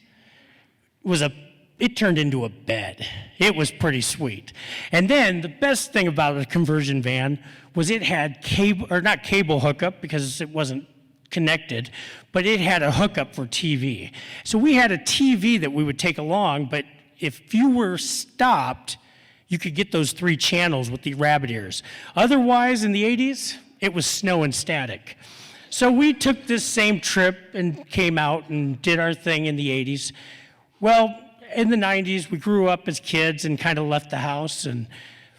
it turned into a bed. It was pretty sweet. And then the best thing about the conversion van was it had not cable hookup because it wasn't connected, but it had a hookup for TV. So we had a TV that we would take along, but if you were stopped, you could get those 3 channels with the rabbit ears. Otherwise, in the 80s, it was snow and static. So we took this same trip and came out and did our thing in the 80s. Well, in the 90s, we grew up as kids and kind of left the house,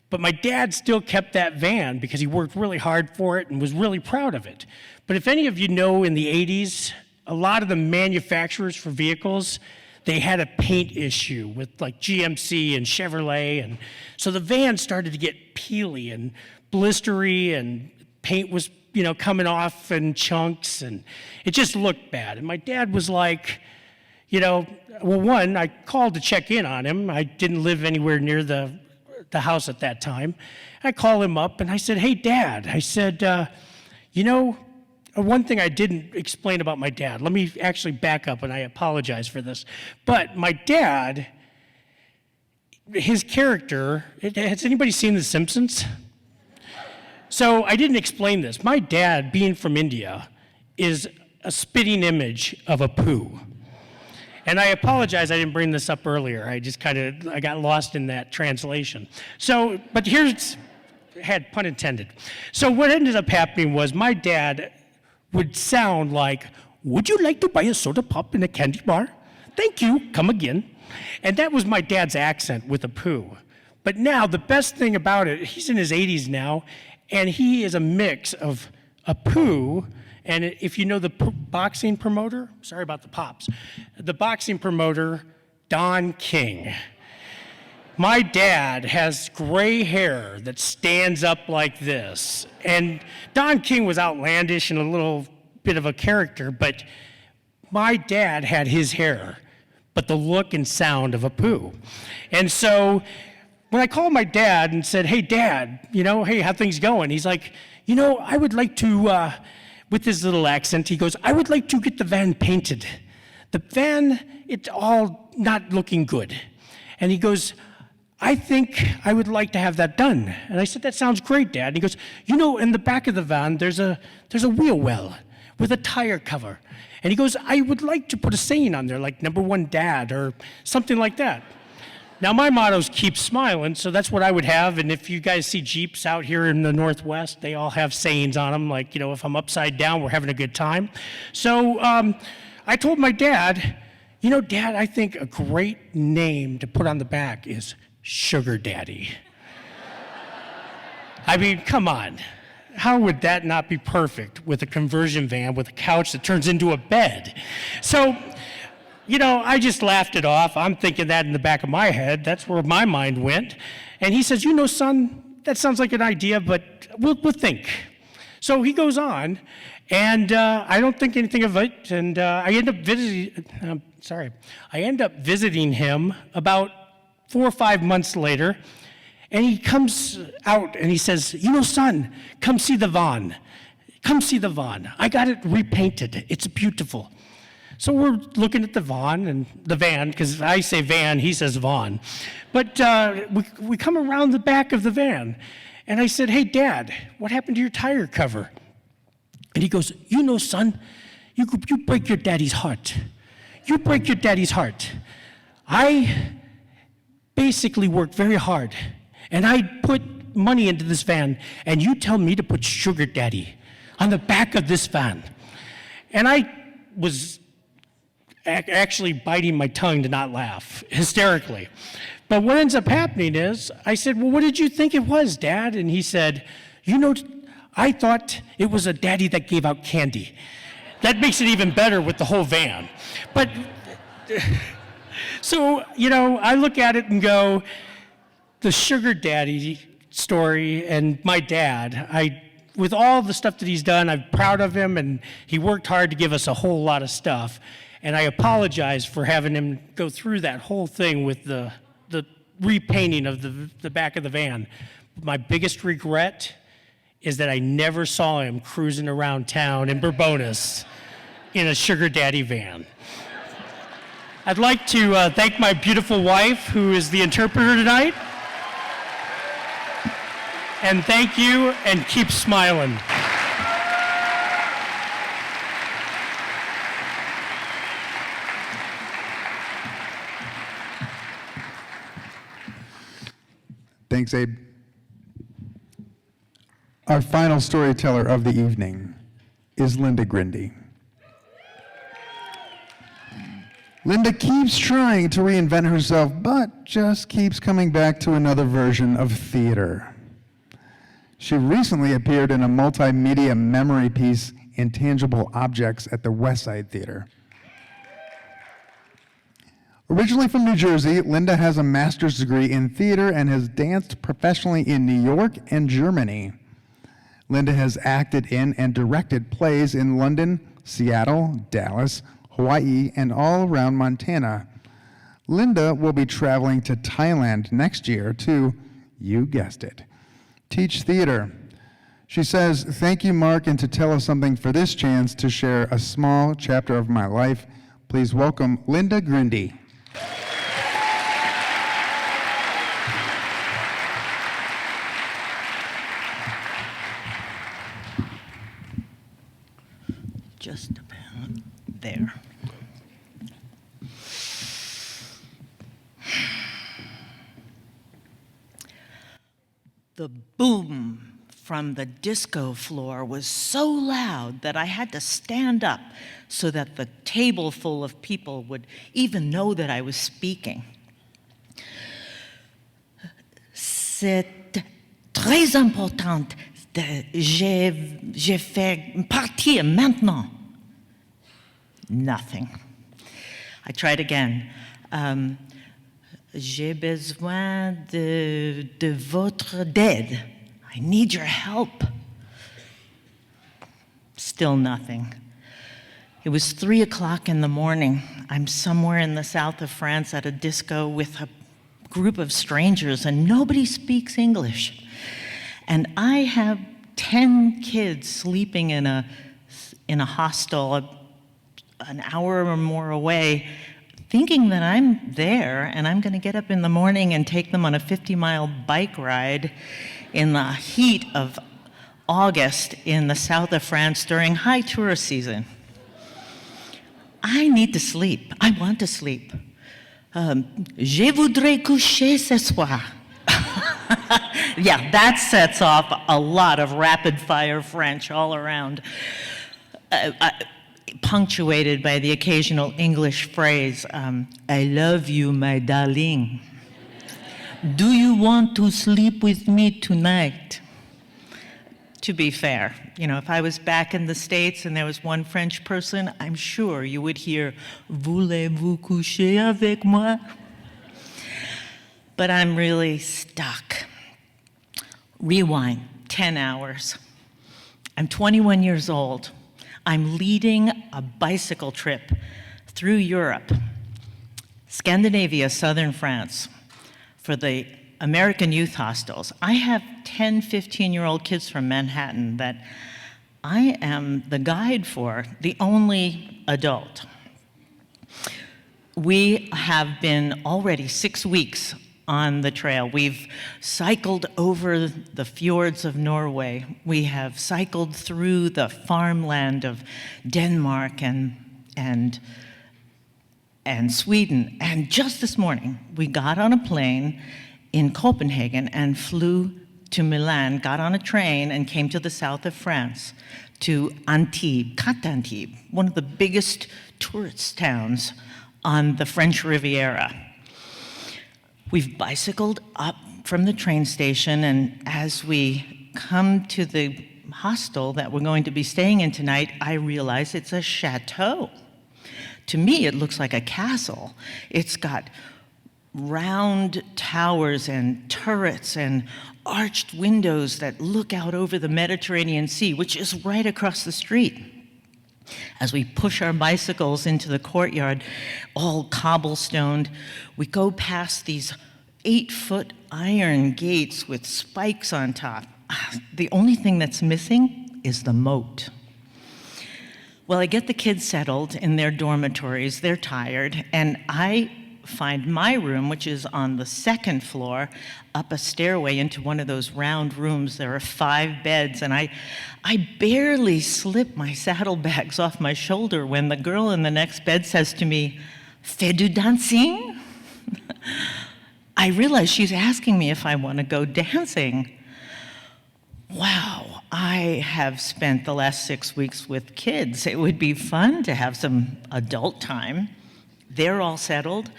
but my dad still kept that van because he worked really hard for it and was really proud of it. But if any of you know, in the 80s, a lot of the manufacturers for vehicles, they had a paint issue with like GMC and Chevrolet, and so the van started to get peely and blistery, and paint was, coming off in chunks, and it just looked bad. And my dad was like, one, I called to check in on him. I didn't live anywhere near the house at that time. I called him up and I said, "Hey, Dad," I said, one thing I didn't explain about my dad. Let me actually back up, and I apologize for this. But my dad, his character, has anybody seen The Simpsons? So I didn't explain this. My dad, being from India, is a spitting image of a poo. And I apologize I didn't bring this up earlier. I got lost in that translation. So, but had pun intended. So what ended up happening was my dad would sound like, "Would you like to buy a soda pop and a candy bar? Thank you, come again." And that was my dad's accent with a poo. But now the best thing about it, he's in his 80s now, and he is a mix of a poo, and if you know the boxing promoter, sorry about the pops, the boxing promoter, Don King. My dad has gray hair that stands up like this. And Don King was outlandish and a little bit of a character, but my dad had his hair, but the look and sound of a poo. And so when I called my dad and said, "Hey, Dad, hey, how things going?" He's like, "I would like to," with his little accent, he goes, "I would like to get the van painted. The van, it's all not looking good." And he goes, "I think I would like to have that done." And I said, "That sounds great, Dad." And he goes, "In the back of the van, there's a wheel well with a tire cover." And he goes, "I would like to put a saying on there, like #1 Dad or something like that." Now, my motto is keep smiling, so that's what I would have. And if you guys see Jeeps out here in the Northwest, they all have sayings on them, like, if I'm upside down, we're having a good time. So I told my dad, "Dad, I think a great name to put on the back is Sugar Daddy." I mean, come on. How would that not be perfect with a conversion van with a couch that turns into a bed? So, I just laughed it off. I'm thinking that in the back of my head. That's where my mind went. And he says, "Son, that sounds like an idea, but we'll think." So he goes on, and I don't think anything of it. And I end up visiting him about 4 or 5 months later, and he comes out and he says, "Son, come see the van. Come see the van. I got it repainted. It's beautiful." So we're looking at the van, because I say van, he says Vaughn. But we come around the back of the van, and I said, "Hey, Dad, what happened to your tire cover?" And he goes, "Son, you break your daddy's heart. You break your daddy's heart. I basically worked very hard, and I put money into this van, and you tell me to put Sugar Daddy on the back of this van." And I was actually biting my tongue to not laugh hysterically. But what ends up happening is, I said, "Well, what did you think it was, Dad?" And he said, "I thought it was a daddy that gave out candy." That makes it even better with the whole van. But So, I look at it and go, the sugar daddy story and my dad, with all the stuff that he's done, I'm proud of him, and he worked hard to give us a whole lot of stuff. And I apologize for having him go through that whole thing with the repainting of the back of the van. My biggest regret is that I never saw him cruising around town in Bourbonus in a sugar daddy van. I'd like to thank my beautiful wife, who is the interpreter tonight. And thank you, and keep smiling. Thanks, Abe. Our final storyteller of the evening is Linda Grinde. Linda keeps trying to reinvent herself, but just keeps coming back to another version of theater. She recently appeared in a multimedia memory piece, Intangible Objects, at the West Side Theater. Originally from New Jersey, Linda has a master's degree in theater and has danced professionally in New York and Germany. Linda has acted in and directed plays in London, Seattle, Dallas, Hawaii, and all around Montana. Linda will be traveling to Thailand next year to, you guessed it, teach theater. She says, "Thank you, Mark, and to tell us something for this chance to share a small chapter of my life. Please welcome Linda Grinde." Just about there. The boom from the disco floor was so loud that I had to stand up so that the table full of people would even know that I was speaking. C'est très important. Je fais partir maintenant. Nothing. I tried again. J'ai besoin de votre aide. I need your help. Still nothing. It was 3 o'clock in the morning. I'm somewhere in the south of France at a disco with a group of strangers, and nobody speaks English. And I have 10 kids sleeping in a hostel an hour or more away, thinking that I'm there and I'm going to get up in the morning and take them on a 50-mile bike ride in the heat of August in the south of France during high tourist season. I need to sleep. I want to sleep. Je voudrais coucher ce soir. Yeah, that sets off a lot of rapid-fire French all around, punctuated by the occasional English phrase, I love you, my darling. Do you want to sleep with me tonight? To be fair, if I was back in the States and there was one French person, I'm sure you would hear, voulez-vous coucher avec moi? But I'm really stuck. Rewind, 10 hours. I'm 21 years old. I'm leading a bicycle trip through Europe, Scandinavia, southern France, for the American youth hostels. I have 10, 15-year-old kids from Manhattan that I am the guide for, the only adult. We have been already 6 weeks on the trail. We've cycled over the fjords of Norway. We have cycled through the farmland of Denmark and Sweden. And just this morning, we got on a plane in Copenhagen and flew to Milan, got on a train and came to the south of France, to Antibes, Catton, one of the biggest tourist towns on the French Riviera. We've bicycled up from the train station, and as we come to the hostel that we're going to be staying in tonight, I realize it's a chateau. To me, it looks like a castle. It's got round towers and turrets and arched windows that look out over the Mediterranean Sea, which is right across the street. As we push our bicycles into the courtyard, all cobblestoned, we go past these 8-foot iron gates with spikes on top. The only thing that's missing is the moat. Well, I get the kids settled in their dormitories. They're tired, and I find my room, which is on the 2nd floor, up a stairway into one of those round rooms. There are 5 beds, and I barely slip my saddlebags off my shoulder when the girl in the next bed says to me, "Fais du dancing?" I realize she's asking me if I want to go dancing. Wow, I have spent the last 6 weeks with kids. It would be fun to have some adult time. They're all settled.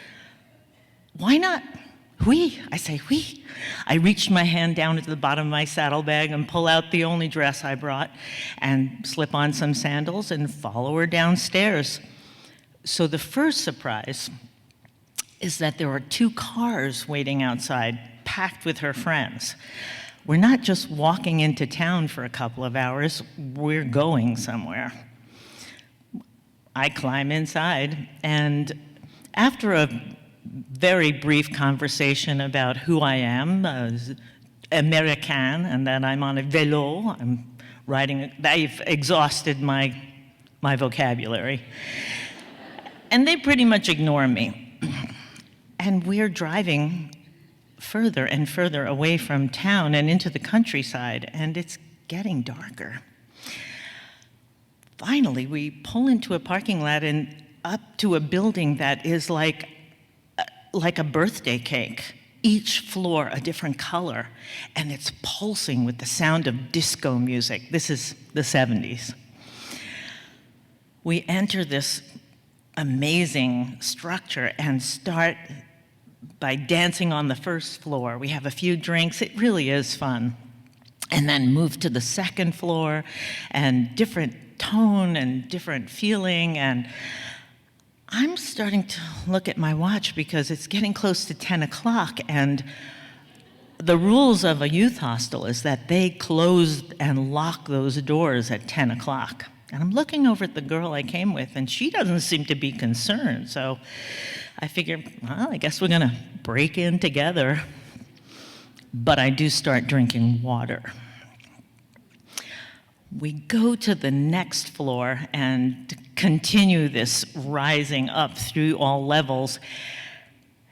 Why not? Oui, I say, oui. I reach my hand down into the bottom of my saddlebag and pull out the only dress I brought and slip on some sandals and follow her downstairs. So the first surprise is that there are 2 cars waiting outside, packed with her friends. We're not just walking into town for a couple of hours, we're going somewhere. I climb inside, and after a very brief conversation about who I am, American, and that I'm on a vélo, I'm riding, I've exhausted my vocabulary. And they pretty much ignore me. And we're driving further and further away from town and into the countryside, and it's getting darker. Finally, we pull into a parking lot and up to a building that is like a birthday cake. Each floor a different color, and it's pulsing with the sound of disco music. This is the 70s. We enter this amazing structure and start by dancing on the first floor. We have a few drinks. It really is fun. And then move to the 2nd floor, and different tone and different feeling. And I'm starting to look at my watch because it's getting close to 10 o'clock. And the rules of a youth hostel is that they close and lock those doors at 10 o'clock. And I'm looking over at the girl I came with, and she doesn't seem to be concerned. So I figure, well, I guess we're going to break in together. But I do start drinking water. We go to the next floor and continue this rising up through all levels.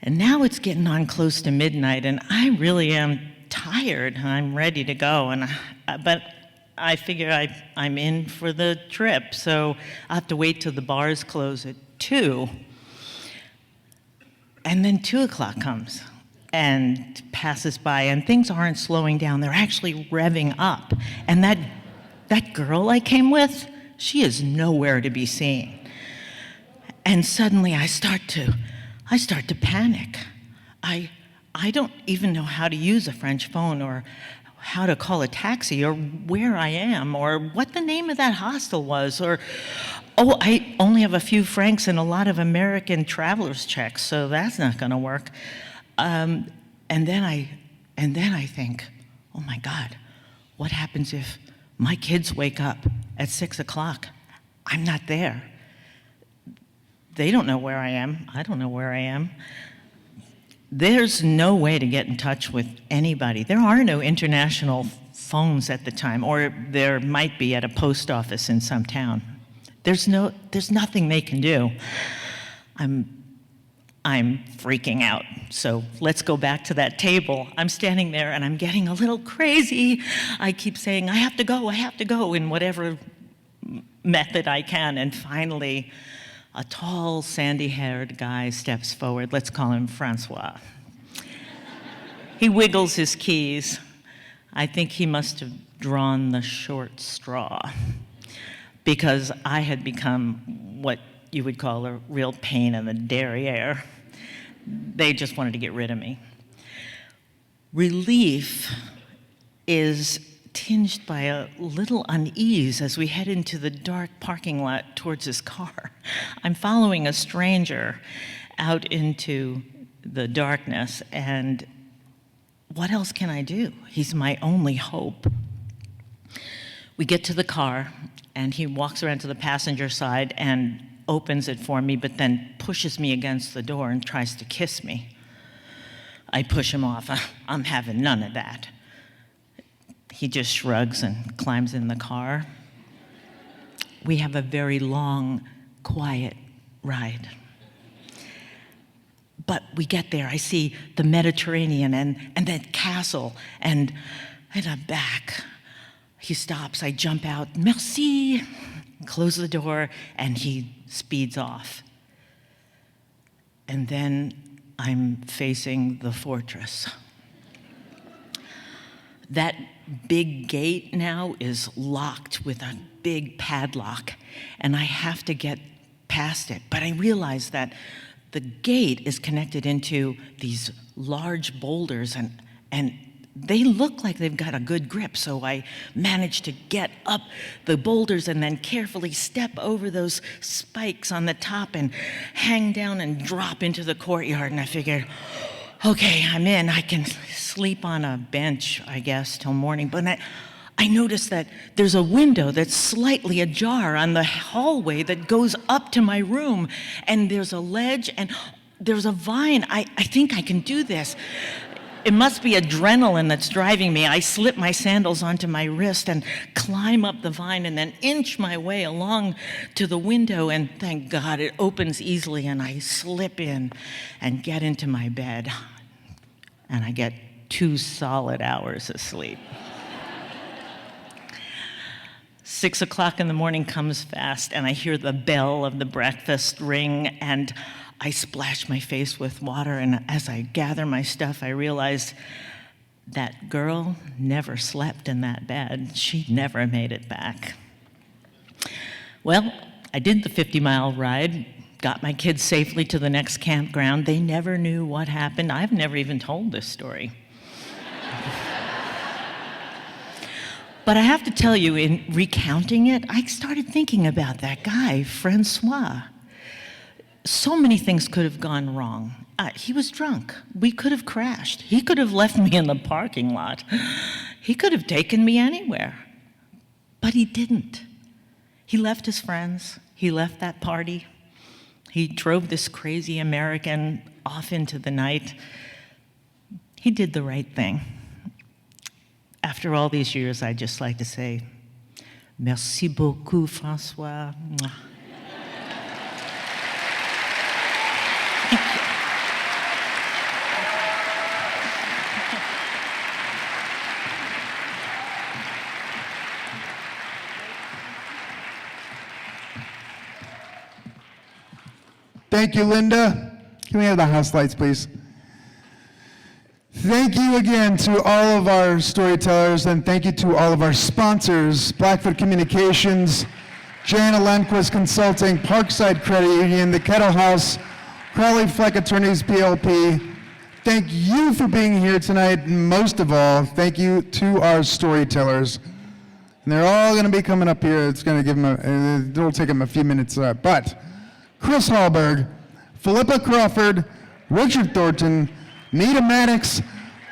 And now it's getting on close to midnight, and I really am tired. I'm ready to go. But I figure I'm in for the trip, so I have to wait till the bars close at 2. And then 2 o'clock comes and passes by, and things aren't slowing down. They're actually revving up. And that girl I came with, she is nowhere to be seen. And suddenly I start to panic. I don't even know how to use a French phone, or how to call a taxi, or where I am, or what the name of that hostel was, or, oh, I only have a few francs and a lot of American traveler's checks, so that's not gonna work. And then I think, oh my God, what happens if my kids wake up at 6 o'clock? I'm not there. They don't know where I am. I don't know where I am. There's no way to get in touch with anybody. There are no international phones at the time, or there might be at a post office in some town. There's nothing they can do. I'm freaking out. So let's go back to that table. I'm standing there and I'm getting a little crazy. I keep saying, I have to go in whatever method I can. And finally, a tall, sandy-haired guy steps forward. Let's call him Francois. He wiggles his keys. I think he must have drawn the short straw, because I had become what you would call a real pain in the derriere. They just wanted to get rid of me. Relief is tinged by a little unease as we head into the dark parking lot towards his car. I'm following a stranger out into the darkness, and what else can I do? He's my only hope. We get to the car, and he walks around to the passenger side and opens it for me, but then pushes me against the door and tries to kiss me. I push him off. I'm having none of that. He just shrugs and climbs in the car. We have a very long, quiet ride. But we get there, I see the Mediterranean and that castle, and I'm back. He stops, I jump out, merci, close the door, and he speeds off. And then I'm facing the fortress. That big gate now is locked with a big padlock, and I have to get past it. But I realize that the gate is connected into these large boulders, and they look like they've got a good grip, so I manage to get up the boulders and then carefully step over those spikes on the top and hang down and drop into the courtyard. And I figured, okay, I'm in. I can sleep on a bench, I guess, till morning. But I noticed that there's a window that's slightly ajar on the hallway that goes up to my room, and there's a ledge and there's a vine. I think I can do this. It must be adrenaline that's driving me. I slip my sandals onto my wrist and climb up the vine and then inch my way along to the window, and thank God it opens easily, and I slip in and get into my bed, and I get 2 solid hours of sleep. 6 o'clock in the morning comes fast, and I hear the bell of the breakfast ring, and I splash my face with water, and as I gather my stuff, I realize that girl never slept in that bed. She never made it back. Well, I did the 50-mile ride, got my kids safely to the next campground. They never knew what happened. I've never even told this story. But I have to tell you, in recounting it, I started thinking about that guy, Francois. So many things could have gone wrong. He was drunk. We could have crashed. He could have left me in the parking lot. He could have taken me anywhere. But he didn't. He left his friends. He left that party. He drove this crazy American off into the night. He did the right thing. After all these years, I'd just like to say, merci beaucoup, Francois. Thank you, Linda. Can we have the house lights, please? Thank you again to all of our storytellers, and thank you to all of our sponsors, Blackfoot Communications, Jana Lundquist Consulting, Parkside Credit Union, the Kettle House, Crowley Fleck Attorneys PLP. Thank you for being here tonight, and most of all, thank you to our storytellers. And they're all going to be coming up here. It's going to give them it'll take them a few minutes, but Chris Hallberg, Philippa Crawford, Richard Thornton, Nita Maddox,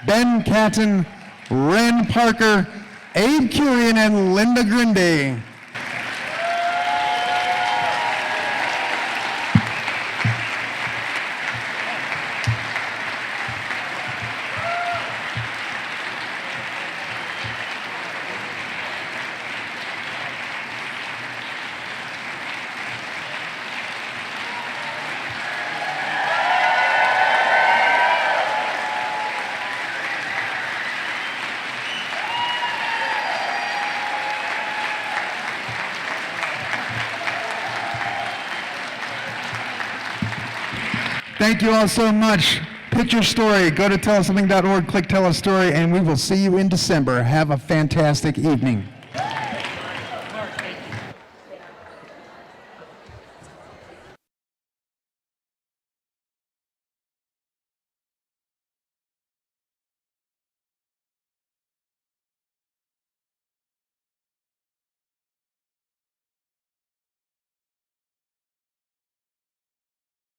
Ben Catton, Ren Parker, Abe Kurien, and Linda Grinde. Thank you all so much. Pick your story. Go to tellussomething.org, click Tell a Story, and we will see you in December. Have a fantastic evening.